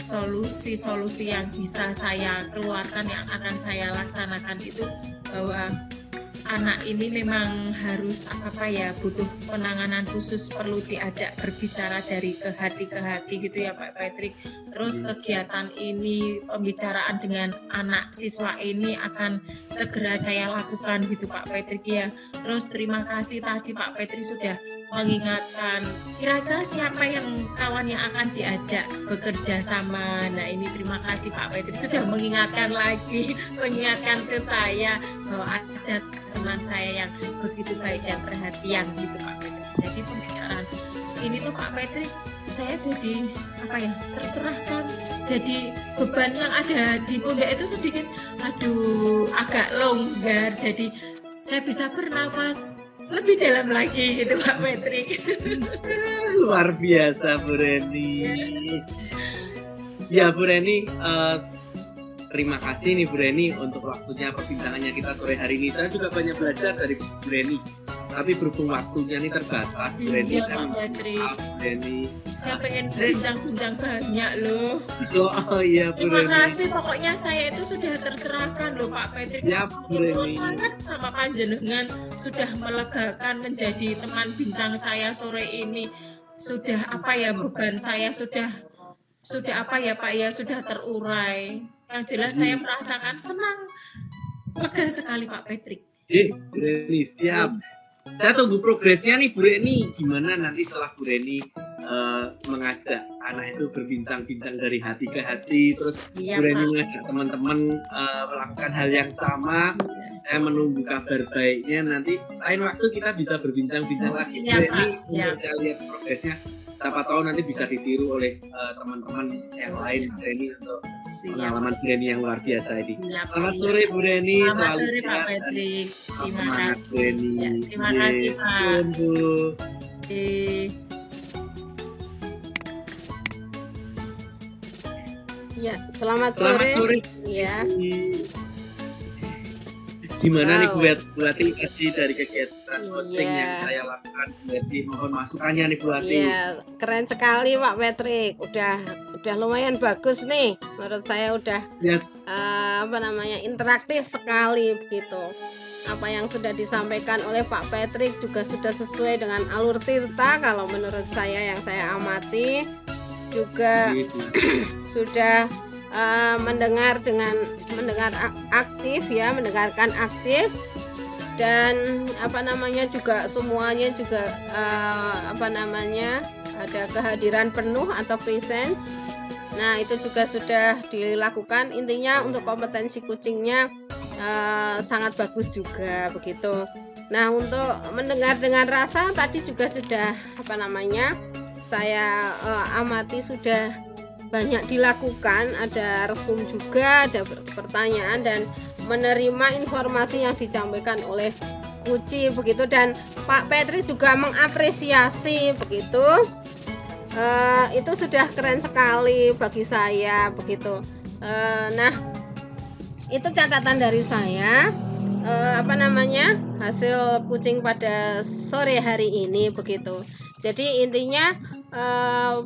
solusi-solusi yang bisa saya keluarkan, yang akan saya laksanakan itu, bahwa anak ini memang harus butuh penanganan khusus, perlu diajak berbicara dari ke hati gitu ya Pak Patrick. Terus kegiatan ini, pembicaraan dengan anak siswa ini akan segera saya lakukan gitu Pak Patrick ya. Terus terima kasih tadi Pak Patrick sudah mengingatkan kira-kira siapa yang kawan yang akan diajak bekerja sama. Nah ini terima kasih Pak Patrick sudah mengingatkan ke saya bahwa ada teman saya yang begitu baik dan perhatian gitu Pak Patrick. Jadi pembicaraan ini tuh Pak Patrick, saya jadi tercerahkan. Jadi beban yang ada di pundak itu sedikit agak longgar, jadi saya bisa bernafas lebih dalam lagi gitu Pak Patrick. Luar biasa Bu Reni. Ya Bu Reni, terima kasih nih Bu Reni untuk waktunya perbincangannya kita sore hari ini. Saya juga banyak belajar dari Bu Reni Tapi berhubung waktunya ini terbatas, Bu Reni, Iya saya Pak minta Patrick, maaf, Bu Reni. saya pengen bincang-bincang banyak loh. Oh iya, Bu Terima Reni. kasih, pokoknya saya itu sudah tercerahkan loh Pak Patrick. Siap, Bu Matur Reni. sangat sama panjenengan, sudah melegakan menjadi teman bincang saya sore ini. Sudah apa ya, beban saya sudah apa ya Pak ya, sudah terurai. Yang jelas saya merasakan senang, lega sekali Pak Patrick. Bu Reni, siap. Saya tunggu progresnya nih, Bu Reni. Gimana nanti setelah Bu Reni mengajak anak itu berbincang-bincang dari hati ke hati, terus Iya Bu Reni Pak. mengajak teman-teman melakukan hal yang sama. Iya. Saya menunggu kabar baiknya, nanti lain waktu kita bisa berbincang-bincang Oh, lagi, Bu siap, Reni, Pak, siap. untuk saya lihat progresnya. Siapa tahu nanti bisa ditiru oleh teman-teman yang lain, Bu Reni, untuk Siap. pengalaman Bu Reni yang luar biasa ini. Siap, Selamat siap. sore Bu Reni, Selamat selalu sore Pak sehat dan Patrick. Terima semangat kasih. Bu Reni. Ya, terima Ye, kasih Pak. nuwun, Bu. Eh, Ya, selamat Selamat sore. sore. Iya. Gimana nih Bu Wow. Lati tadi dari kegiatan coaching Iya. yang saya lakukan, berarti mohon masukannya nih Bu Lati. Iya, keren sekali Pak Patrick. Udah lumayan bagus nih. Menurut saya udah Ya, interaktif sekali begitu. Apa yang sudah disampaikan oleh Pak Patrick juga sudah sesuai dengan alur Tirta kalau menurut saya yang saya amati, juga gitu. sudah mendengar aktif ya, mendengarkan aktif, dan juga semuanya juga ada kehadiran penuh atau presence. Nah, itu juga sudah dilakukan. Intinya untuk kompetensi kucingnya sangat bagus juga begitu. Nah, untuk mendengar dengan rasa tadi juga sudah saya amati sudah banyak dilakukan, ada resum juga, ada pertanyaan dan menerima informasi yang disampaikan oleh Kuci begitu, dan Pak Patrick juga mengapresiasi begitu. Itu sudah keren sekali bagi saya begitu. Nah, itu catatan dari saya. Hasil kucing pada sore hari ini begitu. Jadi intinya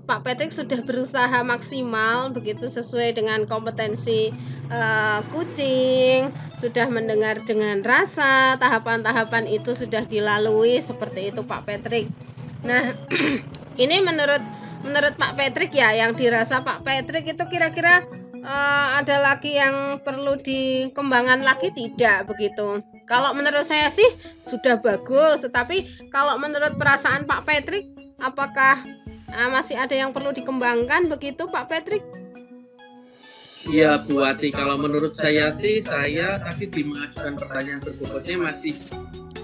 Pak Patrick sudah berusaha maksimal begitu sesuai dengan kompetensi kucing, sudah mendengar dengan rasa, tahapan-tahapan itu sudah dilalui seperti itu Pak Patrick. Nah, ini menurut Pak Patrick ya, yang dirasa Pak Patrick itu kira-kira ada lagi yang perlu dikembangkan lagi tidak begitu? Kalau menurut saya sih sudah bagus, tetapi kalau menurut perasaan Pak Patrick, apakah masih ada yang perlu dikembangkan begitu Pak Patrick? Iya Bu Wati, kalau menurut saya sih, saya tadi mengajukan pertanyaan berbobotnya masih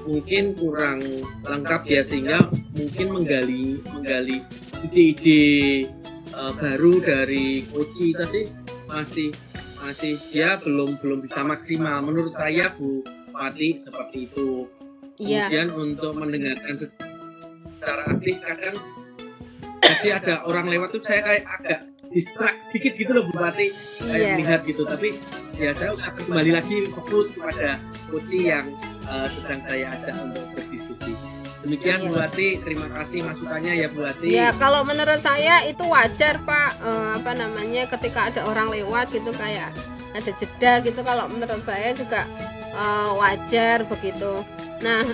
mungkin kurang lengkap ya, sehingga mungkin menggali ide-ide baru dari Koci tadi masih ya belum bisa maksimal menurut saya Bu Wati, seperti itu. Iya. Kemudian untuk mendengarkan secara aktif, kadang jadi ada orang lewat tuh saya kayak agak distract sedikit gitu loh Bu Wati, kayak Iya. melihat gitu, tapi ya saya usah kembali lagi fokus kepada Koci yang sedang saya ajak untuk berdiskusi. Demikian Iya. Bu Wati, terima kasih masukannya ya Bu Wati. Ya, kalau menurut saya itu wajar Pak, ketika ada orang lewat gitu kayak ada jeda gitu, kalau menurut saya juga wajar begitu. Nah,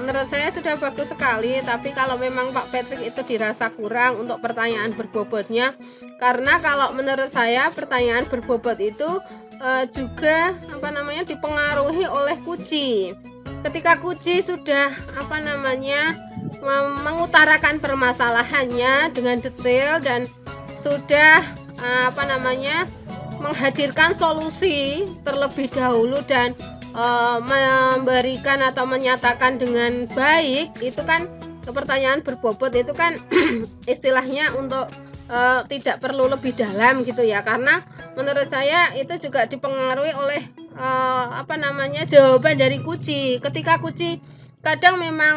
menurut saya sudah bagus sekali, tapi kalau memang Pak Patrick itu dirasa kurang untuk pertanyaan berbobotnya, karena kalau menurut saya pertanyaan berbobot itu juga dipengaruhi oleh Kuci. Ketika Kuci sudah mengutarakan permasalahannya dengan detail dan sudah menghadirkan solusi terlebih dahulu dan memberikan atau menyatakan dengan baik, itu kan pertanyaan berbobot itu kan istilahnya untuk tidak perlu lebih dalam gitu ya, karena menurut saya itu juga dipengaruhi oleh jawaban dari Kuci. Ketika Kuci kadang memang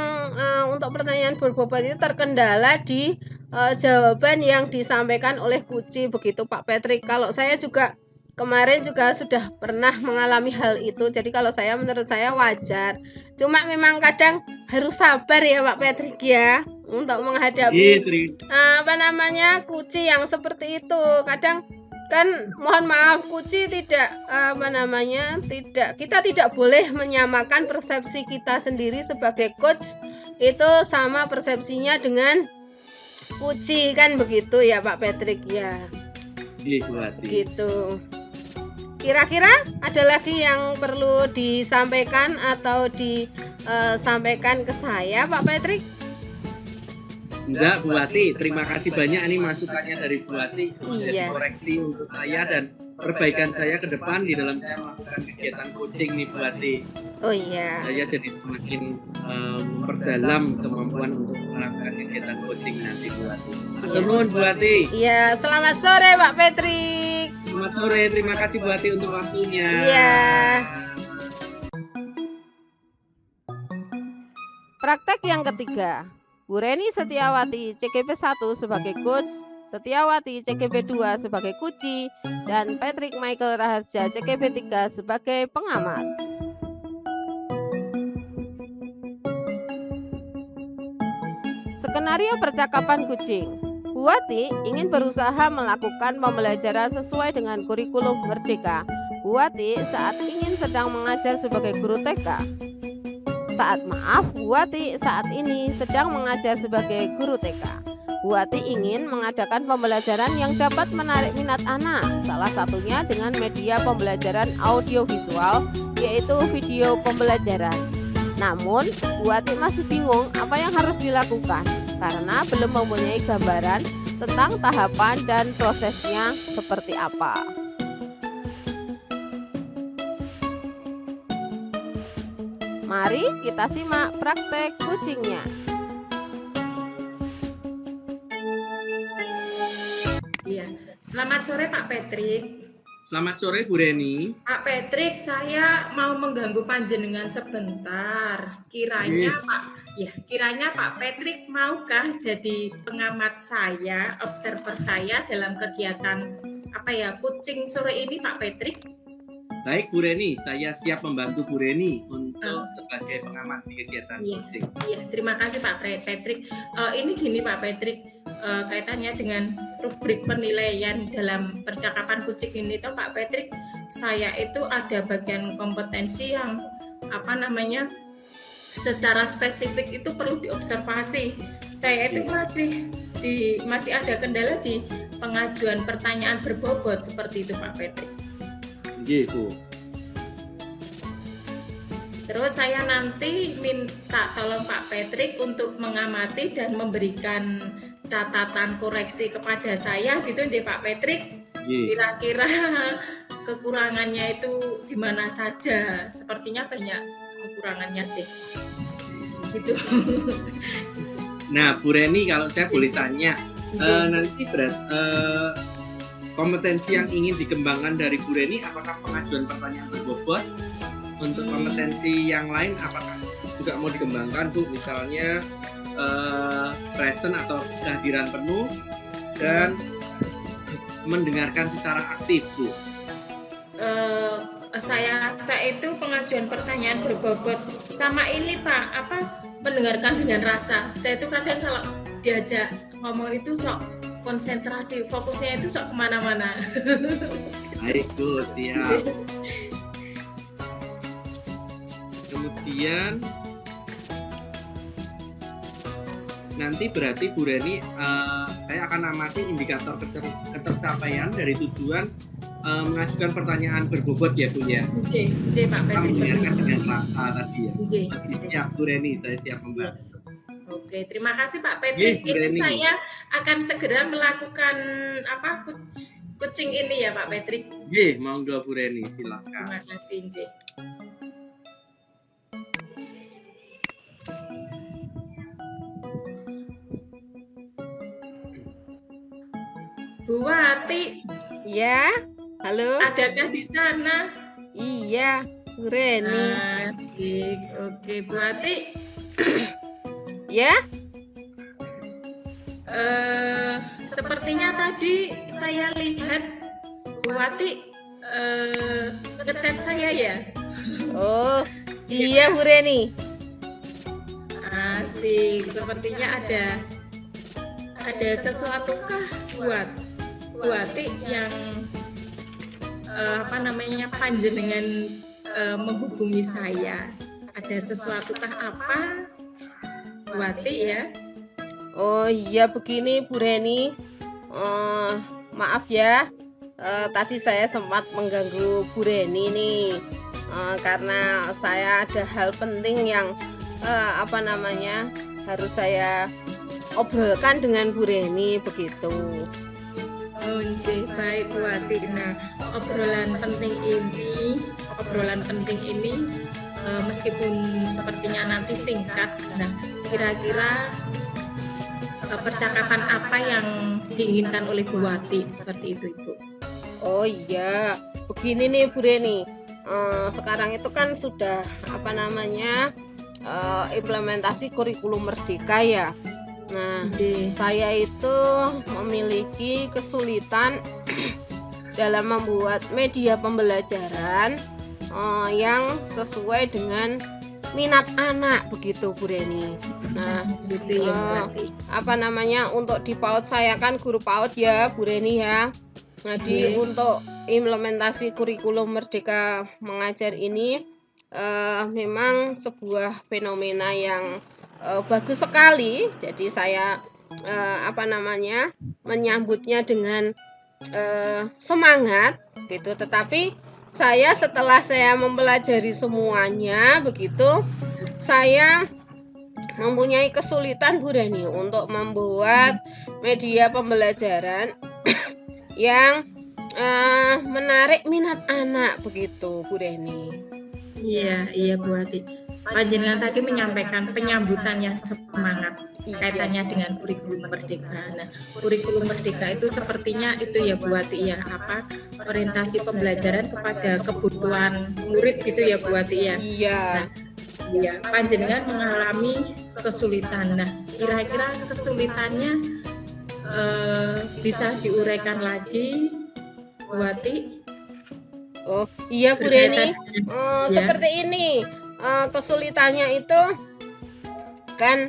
untuk pertanyaan berbobot itu terkendala di jawaban yang disampaikan oleh Kuci begitu Pak Patrick. Kalau saya juga kemarin juga sudah pernah mengalami hal itu. Jadi kalau menurut saya wajar. Cuma memang kadang harus sabar ya Pak Patrick ya untuk menghadapi kuci yang seperti itu. Kadang kan mohon maaf kuci tidak kita tidak boleh menyamakan persepsi kita sendiri sebagai coach itu sama persepsinya dengan kuci, kan begitu ya Pak Patrick ya. Gitu. Kira-kira ada lagi yang perlu disampaikan atau disampaikan ke saya Pak Patrick? Enggak, Bu Wati, terima kasih banyak ini masukannya dari Bu Wati. Jadi koreksi untuk saya dan perbaikan saya ke depan di dalam saya melakukan kegiatan coaching nih Bu Wati. Oh iya. Saya jadi semakin memperdalam kemampuan untuk melakukan kegiatan coaching nanti Bu Wati. Nuhun Bu Wati. Iya, selamat sore Pak Patrick. Selamat sore, terima kasih Bu Wati untuk waktunya. Iya. Praktek yang ketiga. Bu Reni Setiawati CGP 1 sebagai coach, Setiawati CGP 2 sebagai kuci, dan Patrick Michael Raharja CGP 3 sebagai pengamat. Skenario percakapan kucing. Bu Wati ingin berusaha melakukan pembelajaran sesuai dengan kurikulum Merdeka. Bu Wati saat sedang mengajar sebagai guru TK. Bu Wati saat ini sedang mengajar sebagai guru TK. Bu Wati ingin mengadakan pembelajaran yang dapat menarik minat anak, salah satunya dengan media pembelajaran audiovisual, yaitu video pembelajaran. Namun, Bu Wati masih bingung apa yang harus dilakukan, karena belum mempunyai gambaran tentang tahapan dan prosesnya seperti apa. Mari kita simak praktek kucingnya. Iya, selamat sore Pak Patrick. Selamat sore Bu Reni. Pak Patrick, saya mau mengganggu panjenengan sebentar. Kiranya Pak Patrick maukah jadi pengamat saya, observer saya dalam kegiatan kucing sore ini Pak Patrick? Baik Bu Reni, saya siap membantu Bu Reni untuk sebagai pengamat di kegiatan coaching. Iya, terima kasih Pak Patrick. Ini gini Pak Patrick, kaitannya dengan rubrik penilaian dalam percakapan kucing ini toh Pak Patrick, saya itu ada bagian kompetensi yang secara spesifik itu perlu diobservasi. Saya itu masih ada kendala di pengajuan pertanyaan berbobot seperti itu Pak Patrick. Gitu. Terus saya nanti minta tolong Pak Patrick untuk mengamati dan memberikan catatan koreksi kepada saya gitu Pak Patrick. Kira-kira kekurangannya itu di mana saja? Sepertinya banyak kekurangannya deh. Gitu. Nah, Bu Reni kalau saya boleh tanya, nanti kompetensi yang ingin dikembangkan dari Bu Reni, apakah pengajuan pertanyaan berbobot? Untuk kompetensi yang lain, apakah juga mau dikembangkan Bu? Misalnya present atau kehadiran penuh dan mendengarkan secara aktif Bu. Saya itu pengajuan pertanyaan berbobot sama ini Pak, mendengarkan dengan rasa. Saya itu kadang kalau diajak ngomong itu sok konsentrasi, fokusnya itu sok kemana-mana. Baik Bu, siap. Kemudian nanti berarti Bu Reni, saya akan amati indikator ketercapaian dari tujuan mengajukan pertanyaan berbobot ya Bu ya. Pak Patrick. Mendengarkan dengan rasa tadi ya. Siap Bu Reni, saya siap membantu. Oke, terima kasih Pak Patrick. Ini saya akan segera melakukan kucing ini ya Pak Patrick. Monggo Bu Reni, silakan. Terima kasih Bu Wati. Ya, halo. Adakah di sana? Iya, Bu Reni. Asik. Oke, Bu Wati. Ya. Sepertinya tadi saya lihat Bu Wati ngechat saya ya. Oh, iya Bu Reni. Asik, sepertinya ada sesuatukah buat Buati yang panjenengan menghubungi saya? Ada sesuatukah apa Buati ya? Oh iya begini Bu Reni. Maaf ya. Tadi saya sempat mengganggu Bu Reni nih. Karena saya ada hal penting yang harus saya obrolkan dengan Bu Reni begitu. Oh, baik Buati. Nah, obrolan penting ini meskipun sepertinya nanti singkat. Nah, kira-kira percakapan apa yang diinginkan oleh Buati seperti itu, Ibu? Oh iya, begini nih Bu Reni. Sekarang itu kan sudah implementasi kurikulum merdeka ya. Nah, saya itu memiliki kesulitan dalam membuat media pembelajaran yang sesuai dengan minat anak begitu Bu Reni. Nah, untuk di PAUD saya kan guru PAUD ya Bu Reni ya. Jadi untuk implementasi kurikulum Merdeka Mengajar ini memang sebuah fenomena yang bagus sekali. Jadi saya menyambutnya dengan semangat gitu. Tetapi setelah saya mempelajari semuanya begitu, saya mempunyai kesulitan Bu Reni untuk membuat media pembelajaran yang menarik minat anak begitu Bu Reni. Iya Buati. Panjenengan tadi menyampaikan penyambutan yang semangat kaitannya dengan kurikulum merdeka. Nah, kurikulum merdeka itu sepertinya itu ya Buati ya, orientasi pembelajaran kepada kebutuhan murid gitu ya Buati ya. Iya. Nah, iya, panjenengan mengalami kesulitan. Nah, kira-kira kesulitannya bisa diuraikan lagi Buati? Oh iya Bu Reni, seperti ini. Kesulitannya itu kan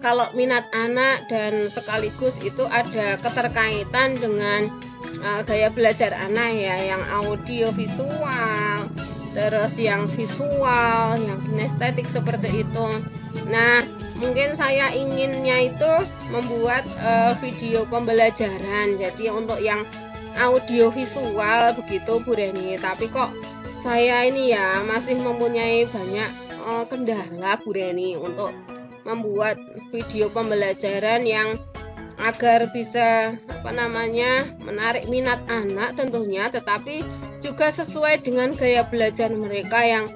kalau minat anak dan sekaligus itu ada keterkaitan dengan gaya belajar anak ya, yang audio visual, terus yang visual, yang kinestetik seperti itu. Nah, mungkin saya inginnya itu membuat video pembelajaran. Jadi untuk yang audio visual begitu Bu Reni. Tapi kok saya ini ya masih mempunyai banyak kendala Bu Reni untuk membuat video pembelajaran yang agar bisa menarik minat anak tentunya, tetapi juga sesuai dengan gaya belajar mereka yang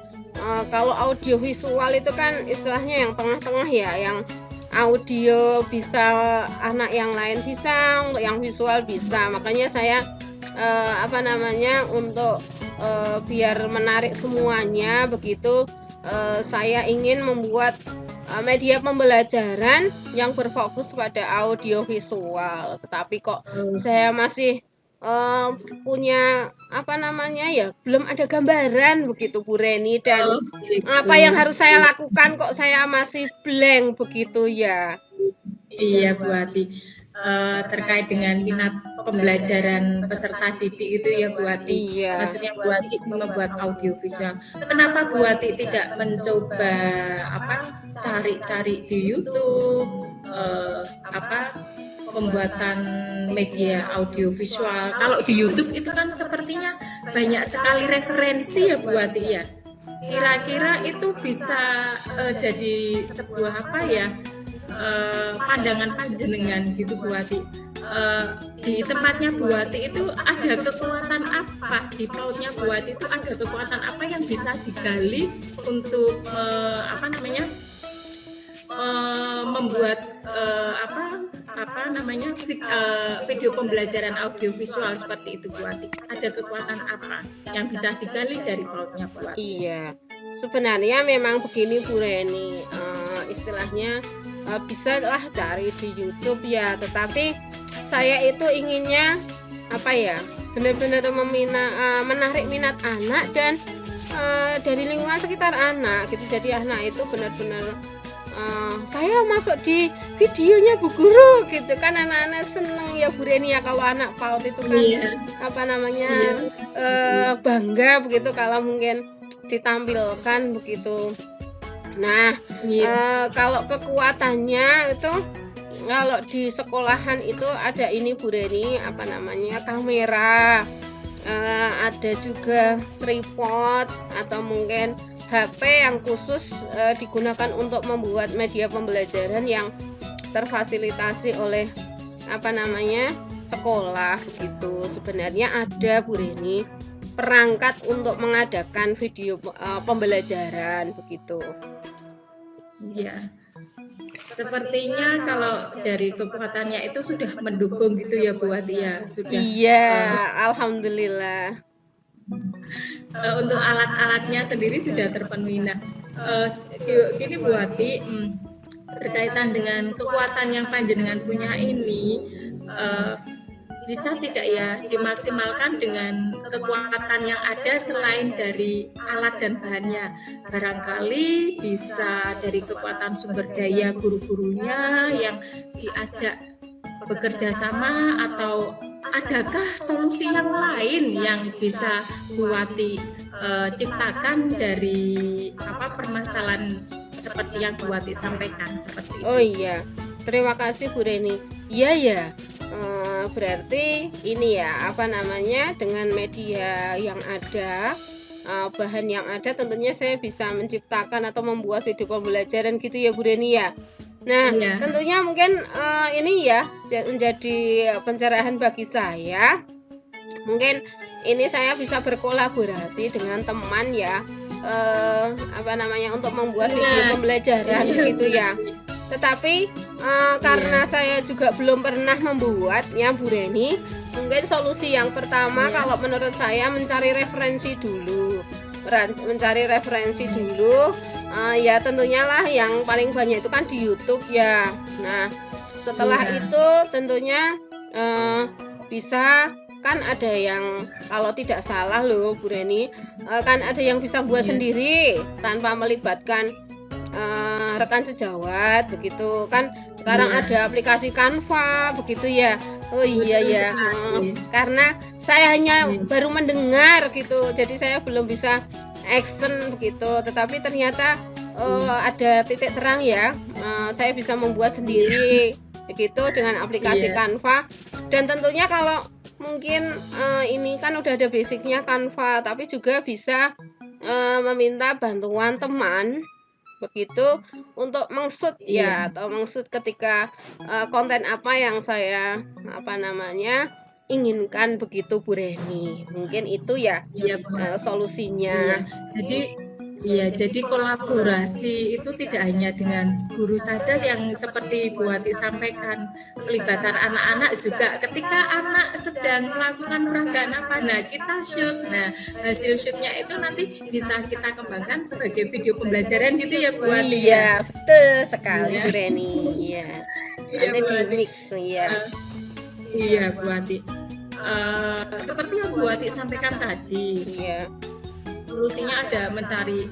kalau audio visual itu kan istilahnya yang tengah-tengah ya, yang audio bisa, anak yang lain bisa, untuk yang visual bisa. Makanya saya untuk biar menarik semuanya begitu, saya ingin membuat media pembelajaran yang berfokus pada audio visual. Tetapi kok saya masih punya belum ada gambaran begitu Bu Reni, dan apa yang harus saya lakukan kok saya masih blank begitu ya. Iya Buati, terkait dengan minat pembelajaran peserta didik itu ya Buati. Iya. Maksudnya Buati membuat audio visual. Kenapa Buati tidak mencoba cari-cari di YouTube pembuatan media audio visual? Kalau di YouTube itu kan sepertinya banyak sekali referensi ya Buati ya. Kira-kira itu bisa jadi sebuah pandangan panjenengan gitu Buati. Di tempatnya Buati itu ada kekuatan apa, di PAUD-nya Buati itu ada kekuatan apa yang bisa digali untuk membuat video pembelajaran audio visual seperti itu Buati. Ada kekuatan apa yang bisa digali dari PAUD-nya Buati? Iya, sebenarnya memang begini Bu Reni, istilahnya bisa lah cari di YouTube ya, tetapi saya itu inginnya benar-benar menarik minat anak dan dari lingkungan sekitar anak gitu. Jadi anak itu benar-benar saya masuk di videonya Bu Guru gitu kan, anak-anak seneng ya Bu Reni ya, kalau anak PAUD itu kan apa namanya bangga begitu kalau mungkin ditampilkan begitu. Nah kalau kekuatannya itu kalau di sekolahan itu ada ini Bu Reni, apa namanya, kamera, ada juga tripod atau mungkin HP yang khusus digunakan untuk membuat media pembelajaran yang terfasilitasi oleh apa namanya sekolah begitu. Sebenarnya ada Bu Reni perangkat untuk mengadakan video pembelajaran begitu. Iya. Sepertinya kalau dari kekuatannya itu sudah mendukung gitu ya Bu Wati ya, sudah. Iya, alhamdulillah. Untuk alat-alatnya sendiri sudah terpenuhi. Nah, gini Bu Wati, berkaitan dengan kekuatan yang panjenengan punya ini, bisa tidak ya dimaksimalkan dengan kekuatan yang ada selain dari alat dan bahannya? Barangkali bisa dari kekuatan sumber daya guru-gurunya yang diajak bekerja sama, atau adakah solusi yang lain yang bisa Bu Wati ciptakan dari permasalahan seperti yang Bu Wati sampaikan seperti itu? Oh iya, terima kasih Bu Reni. Iya ya, berarti ini ya apa namanya, dengan media yang ada, bahan yang ada, tentunya saya bisa menciptakan atau membuat video pembelajaran gitu ya Bu Reni ya. Nah, tentunya mungkin ini ya menjadi pencerahan bagi saya. Mungkin ini saya bisa berkolaborasi dengan teman ya, apa namanya, untuk membuat video pembelajaran gitu ya. Tetapi karena saya juga belum pernah membuatnya Bu Reni, mungkin solusi yang pertama kalau menurut saya mencari referensi dulu. Ya tentunya lah yang paling banyak itu kan di YouTube ya. Nah setelah itu tentunya bisa kan ada yang, kalau tidak salah loh Bu Reni, kan ada yang bisa buat sendiri tanpa melibatkan rekan sejawat begitu kan. Sekarang ada aplikasi Canva begitu ya. Oh iya ya, karena saya hanya baru mendengar gitu, jadi saya belum bisa action begitu. Tetapi ternyata ada titik terang ya, saya bisa membuat sendiri begitu dengan aplikasi Canva. Dan tentunya kalau mungkin ini kan udah ada basicnya Canva, tapi juga bisa meminta bantuan teman begitu untuk mengshoot ya, atau mengshoot ketika konten apa yang saya apa namanya inginkan begitu Bu Reni. Mungkin itu ya solusinya. Jadi kolaborasi itu tidak hanya dengan guru saja yang seperti Bu Wati sampaikan, pelibatan anak-anak juga. Ketika anak sedang melakukan peragaan apa, nah kita shoot. Nah hasil shootnya itu nanti bisa kita kembangkan sebagai video pembelajaran gitu ya Bu Wati. Iya betul sekali Bu Reni. Iya. Nanti di mix ya. Iya Bu Wati. Seperti yang Bu Wati sampaikan tadi. Iya. Solusinya ada mencari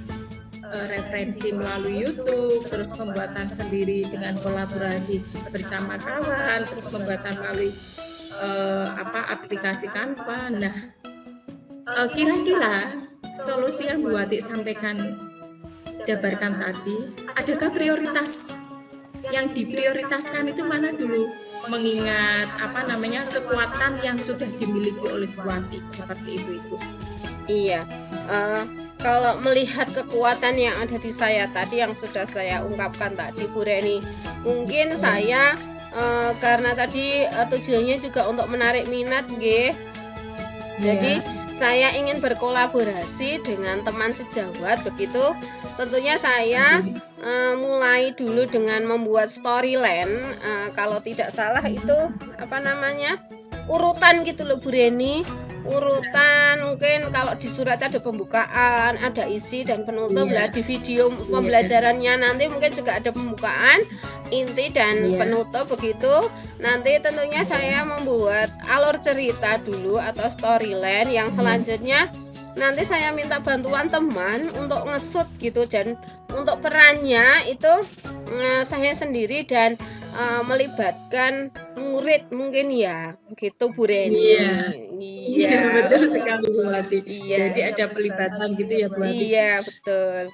referensi melalui YouTube, terus pembuatan sendiri dengan kolaborasi bersama kawan, terus pembuatan melalui aplikasi Canva. Nah, kira-kira solusi yang Bu Wati sampaikan, jabarkan tadi, adakah prioritas yang diprioritaskan itu mana dulu? Mengingat kekuatan yang sudah dimiliki oleh Bu Wati seperti itu Ibu. Iya, kalau melihat kekuatan yang ada di saya tadi yang sudah saya ungkapkan tadi Bu Reni, mungkin saya karena tadi tujuannya juga untuk menarik minat nggih. Jadi saya ingin berkolaborasi dengan teman sejawat begitu. Tentunya saya mulai dulu dengan membuat storyline, kalau tidak salah itu apa namanya, urutan gitu loh Bu Reni. urutan mungkin kalau di surat ada pembukaan, ada isi dan penutup lah. Di video pembelajarannya nanti mungkin juga ada pembukaan, inti dan penutup begitu. Nanti tentunya saya membuat alur cerita dulu atau storyline yang selanjutnya nanti saya minta bantuan teman untuk ngesut gitu, dan untuk perannya itu saya sendiri dan melibatkan murid mungkin ya begitu Bu Reni. Iya, betul sekali Bu Wati. Iya. Jadi ada pelibatan gitu ya Bu Wati. Iya betul.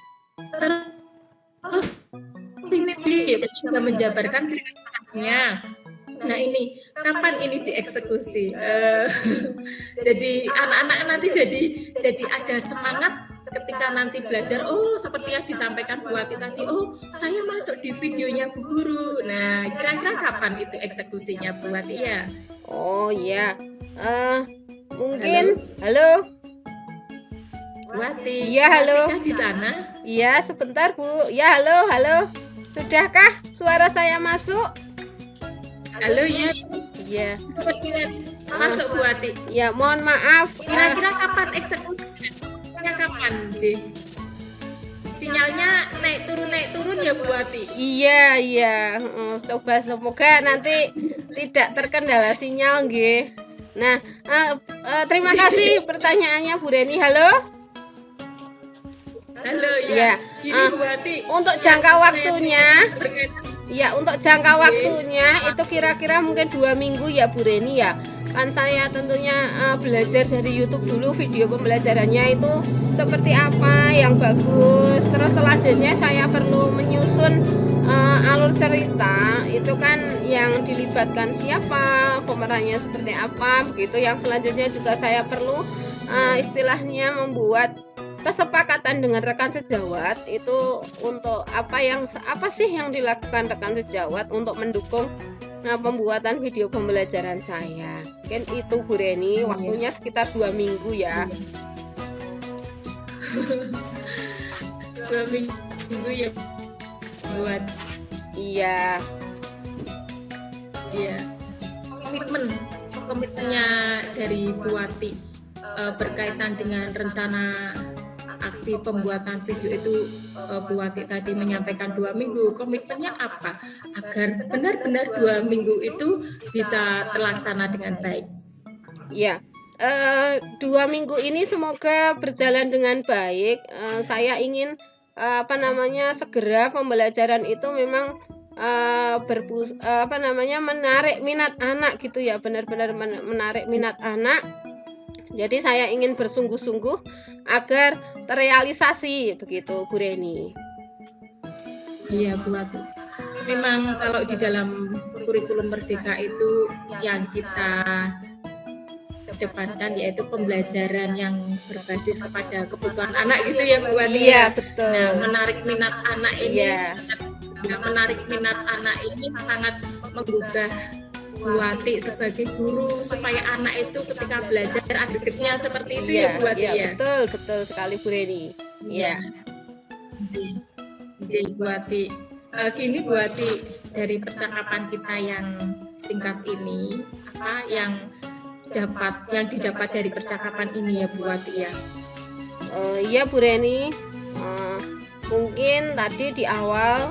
Terus ini sudah menjabarkan prioritasnya. Nah ini kapan ini dieksekusi? Jadi anak-anak nanti jadi ada semangat ketika nanti belajar. Oh seperti yang disampaikan Bu Wati tadi. Oh saya masuk di videonya Bu Guru. Nah kira-kira kapan itu eksekusinya Bu Wati ya? Oh iya. Mungkin halo Bu Wati. Iya halo. Masihkah di sana? Iya sebentar Bu. Ya halo. Sudahkah suara saya masuk? Halo ya. Iya. Masuk Bu Wati. Ya mohon maaf. Kira-kira kapan eksekusinya? Kapan J? Sinyalnya naik turun ya Bu Wati. Iya. Coba semoga nanti tidak terkendala sinyal nggih. Nah, terima kasih pertanyaannya Bu Reni. Halo ya. Gini Bu Wati. Untuk jangka waktunya ya, untuk jangka waktunya itu kira-kira mungkin 2 minggu ya Bu Reni ya. Kan saya tentunya belajar dari YouTube dulu video pembelajarannya itu seperti apa yang bagus. Terus selanjutnya saya perlu menyusun alur cerita itu kan yang dilibatkan siapa, pemerannya seperti apa begitu. Yang selanjutnya juga saya perlu istilahnya membuat kesepakatan dengan rekan sejawat itu untuk apa sih yang dilakukan rekan sejawat untuk mendukung pembuatan video pembelajaran saya. Mungkin itu Bu Reni, waktunya sekitar 2 minggu ya. 2 minggu ya buat. Iya. Komitmennya dari Bu Wati berkaitan dengan rencana aksi pembuatan video itu, Bu Wati tadi menyampaikan 2 minggu. Komitmennya apa agar benar-benar 2 minggu itu bisa terlaksana dengan baik? Ya, 2 minggu ini semoga berjalan dengan baik. Saya ingin segera pembelajaran itu memang menarik minat anak gitu ya, benar-benar menarik minat anak. Jadi saya ingin bersungguh-sungguh agar terrealisasi begitu Bu Reni. Iya Bu Wati. Memang kalau di dalam kurikulum Merdeka itu yang kita kedepankan yaitu pembelajaran yang berbasis kepada kebutuhan anak gitu ya Bu Wati. Iya betul. Nah, menarik minat anak ini sangat menggugah Bu Wati sebagai guru supaya anak itu ketika belajar gregetnya seperti itu ya Bu Wati ya. Betul sekali Bu Reni. Iya. Jadi Bu Wati, gini Bu Wati, dari percakapan kita yang singkat ini, apa yang didapat dari percakapan ini ya Bu Wati ya? Iya Bu Reni. Mungkin tadi di awal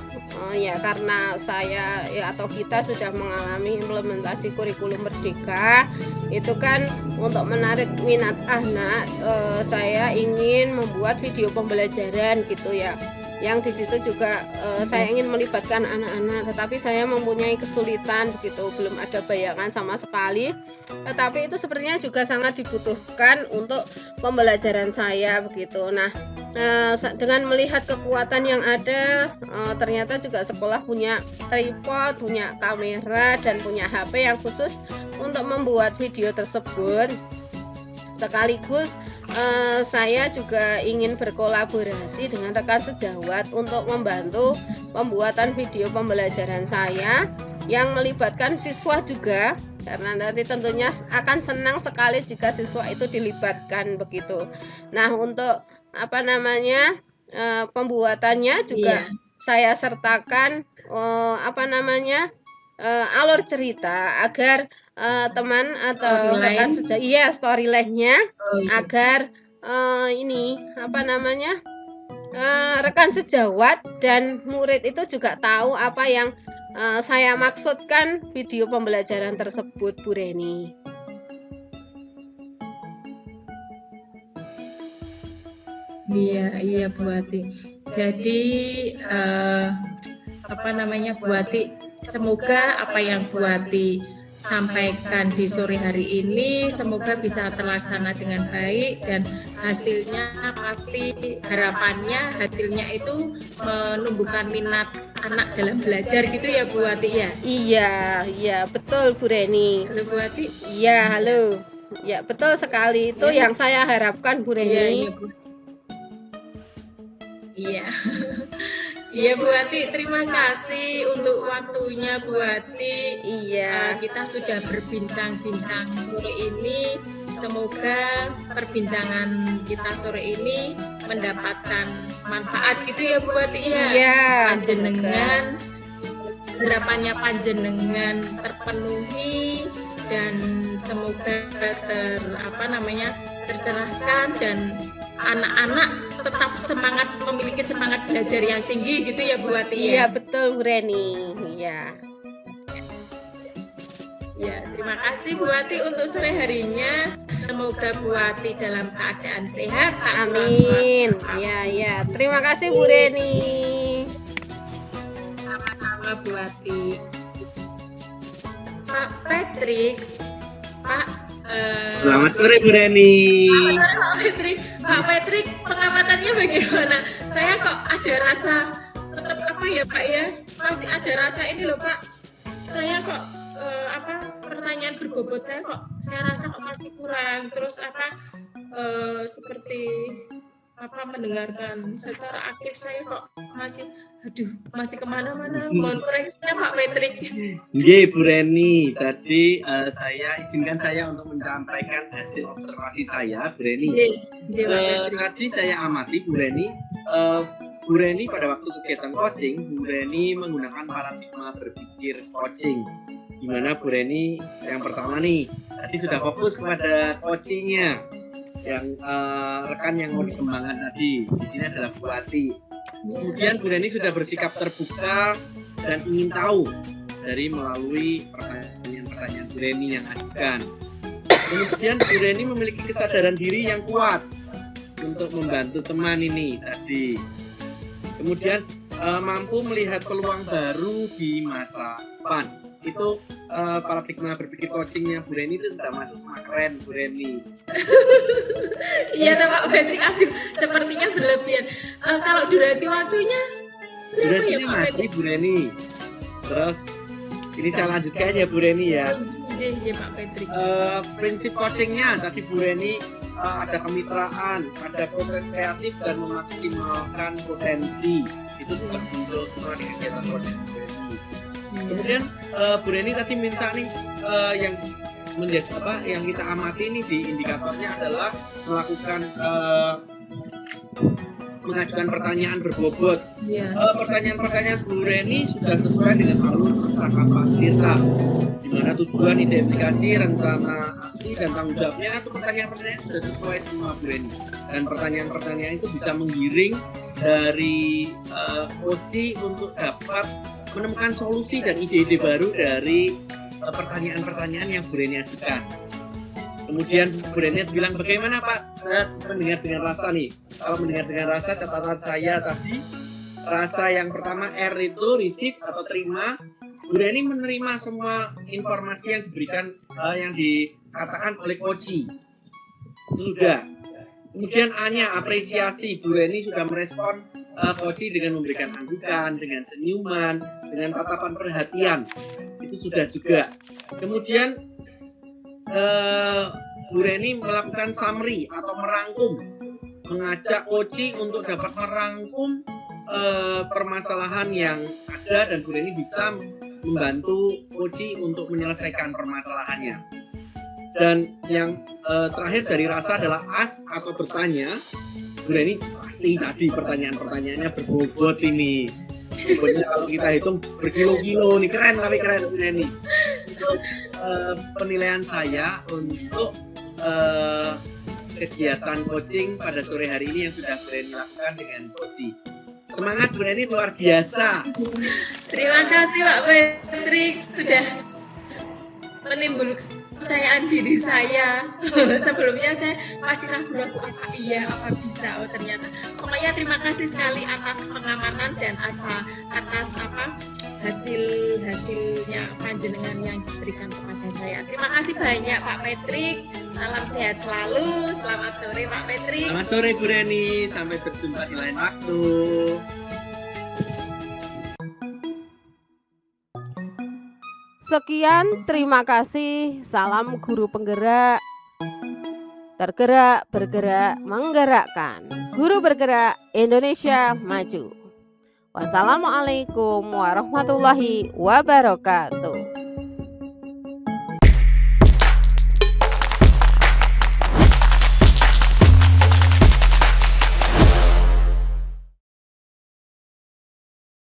ya karena saya atau kita sudah mengalami implementasi kurikulum Merdeka, itu kan untuk menarik minat anak, saya ingin membuat video pembelajaran gitu ya. Yang di situ juga saya ingin melibatkan anak-anak, tetapi saya mempunyai kesulitan begitu, belum ada bayangan sama sekali. Tetapi itu sepertinya juga sangat dibutuhkan untuk pembelajaran saya begitu. Nah, dengan melihat kekuatan yang ada, ternyata juga sekolah punya tripod, punya kamera, dan punya HP yang khusus untuk membuat video tersebut. Sekaligus saya juga ingin berkolaborasi dengan rekan sejawat untuk membantu pembuatan video pembelajaran saya yang melibatkan siswa juga, karena nanti tentunya akan senang sekali jika siswa itu dilibatkan begitu. Nah, untuk pembuatannya juga saya sertakan alur cerita agar teman atau rekan Storyline. storyline-nya Oh iya. agar rekan sejawat dan murid itu juga tahu apa yang saya maksudkan video pembelajaran tersebut, Bu Reni. Iya Bu Ati. Jadi Bu Ati, semoga apa yang Bu Ati sampaikan di sore hari ini semoga bisa terlaksana dengan baik dan hasilnya pasti harapannya hasilnya itu menumbuhkan minat anak dalam belajar gitu ya Bu Ati ya. Iya betul Bu Reni. Halo Bu Ati. Iya halo. Ya betul sekali itu yang saya harapkan Bu Reni. Iya. Iya Bu Ati, terima kasih untuk waktunya Bu Ati. Iya. Kita sudah berbincang-bincang sore ini. Semoga perbincangan kita sore ini mendapatkan manfaat gitu ya Bu Ati ya. Iya. Panjenengan, harapannya panjenengan terpenuhi dan semoga tercerahkan dan anak-anak tetap memiliki semangat belajar yang tinggi gitu ya Bu Ati ya. Iya betul Bu Reni. Iya. Ya, terima kasih Bu Ati untuk sore harinya. Semoga Bu Ati dalam keadaan sehat. Amin. Iya. Terima kasih Bu Reni. Sama-sama Bu Ati. Pak Patrick, Selamat sore Bu Reni. Pak Patrick, pengamatannya bagaimana? Saya kok ada rasa tetap Pak ya? Masih ada rasa ini loh Pak. Saya kok pertanyaan berbobot saya rasa kok masih kurang. Terus seperti mendengarkan secara aktif saya kok masih kemana-mana. Mohon koreksinya Pak Patrick. Nggih Bu Reni, tadi izinkan saya untuk menyampaikan hasil observasi saya Bu Reni. Tadi saya amati Bu Reni, Bu Reni pada waktu kegiatan coaching, Bu Reni menggunakan paradigma berpikir coaching. Di mana Bu Reni yang pertama nih, tadi sudah fokus kepada coachingnya. Yang rekan yang mau dikembangkan tadi di sini adalah Bu Ati. Kemudian Bu Reni sudah bersikap terbuka dan ingin tahu melalui pertanyaan-pertanyaan Bu Reni yang ajukan. Kemudian Bu Reni memiliki kesadaran diri yang kuat untuk membantu teman ini tadi. Kemudian mampu melihat peluang baru di masa depan. Itu paradigma berpikir coachingnya Bu Reni itu sudah masuk sama keren Bu Reni. Iya Pak Patrick, sepertinya berlebihan. Kalau durasi waktunya berapa ya Pak Patrick? Bu Reni. Terus ini saya lanjutkan ya Bu Reni ya. Iya Pak Patrick. Prinsip coachingnya tadi Bu Reni ada kemitraan, ada proses kreatif dan memaksimalkan potensi. Itu juga muncul semua di kegiatan coaching Bu Reni. Kemudian Bu Reni tadi minta nih yang yang kita amati nih di indikatornya adalah melakukan mengajukan pertanyaan berbobot. Pertanyaan-pertanyaan Bu Reni sudah sesuai dengan alur percakapan kita, di mana tujuan, ide, aplikasi, rencana, aksi, dan tanggung jawabnya itu pertanyaan-pertanyaan sudah sesuai semua Bu Reni. Dan pertanyaan-pertanyaan itu bisa menggiring dari coach untuk dapat menemukan solusi dan ide-ide baru dari pertanyaan-pertanyaan yang Bu Reni ajukan. Kemudian Bu Reni bilang, bagaimana Pak mendengar dengan rasa nih? Kalau mendengar dengan rasa, catatan saya tadi, rasa yang pertama R itu receive atau terima. Bu Reni menerima semua informasi yang diberikan, yang dikatakan oleh coach. Sudah. Kemudian A-nya apresiasi. Bu Reni sudah merespon coach dengan memberikan anggukan, dengan senyuman, dengan tatapan perhatian. Itu sudah juga. Kemudian Bu Reni melakukan summary atau merangkum, mengajak coach untuk dapat merangkum permasalahan yang ada, dan Bu Reni bisa membantu coach untuk menyelesaikan permasalahannya. Dan yang terakhir dari rasa adalah ask atau bertanya. Bu Reni pasti tadi pertanyaan-pertanyaannya berbobot ini. Pokoknya kalau kita hitung berkilo-kilo nih, keren tapi keren ini. Untuk penilaian saya untuk kegiatan coaching pada sore hari ini yang sudah Breni lakukan dengan Coach. Semangat Breni luar biasa. Terima kasih Pak Patrick sudah menimbulkan kepercayaan diri saya. Sebelumnya saya masih ragu-ragu apa iya, apa bisa. Oh ternyata. Pokoknya terima kasih sekali atas pengamatan dan atas hasilnya panjenengan yang diberikan kepada saya. Terima kasih banyak Pak Patrick. Salam sehat selalu. Selamat sore Pak Patrick. Selamat sore Bu Reni. Sampai berjumpa di lain waktu. Sekian, terima kasih. Salam guru penggerak. Tergerak, bergerak, menggerakkan. Guru bergerak, Indonesia maju. Wassalamualaikum warahmatullahi wabarakatuh.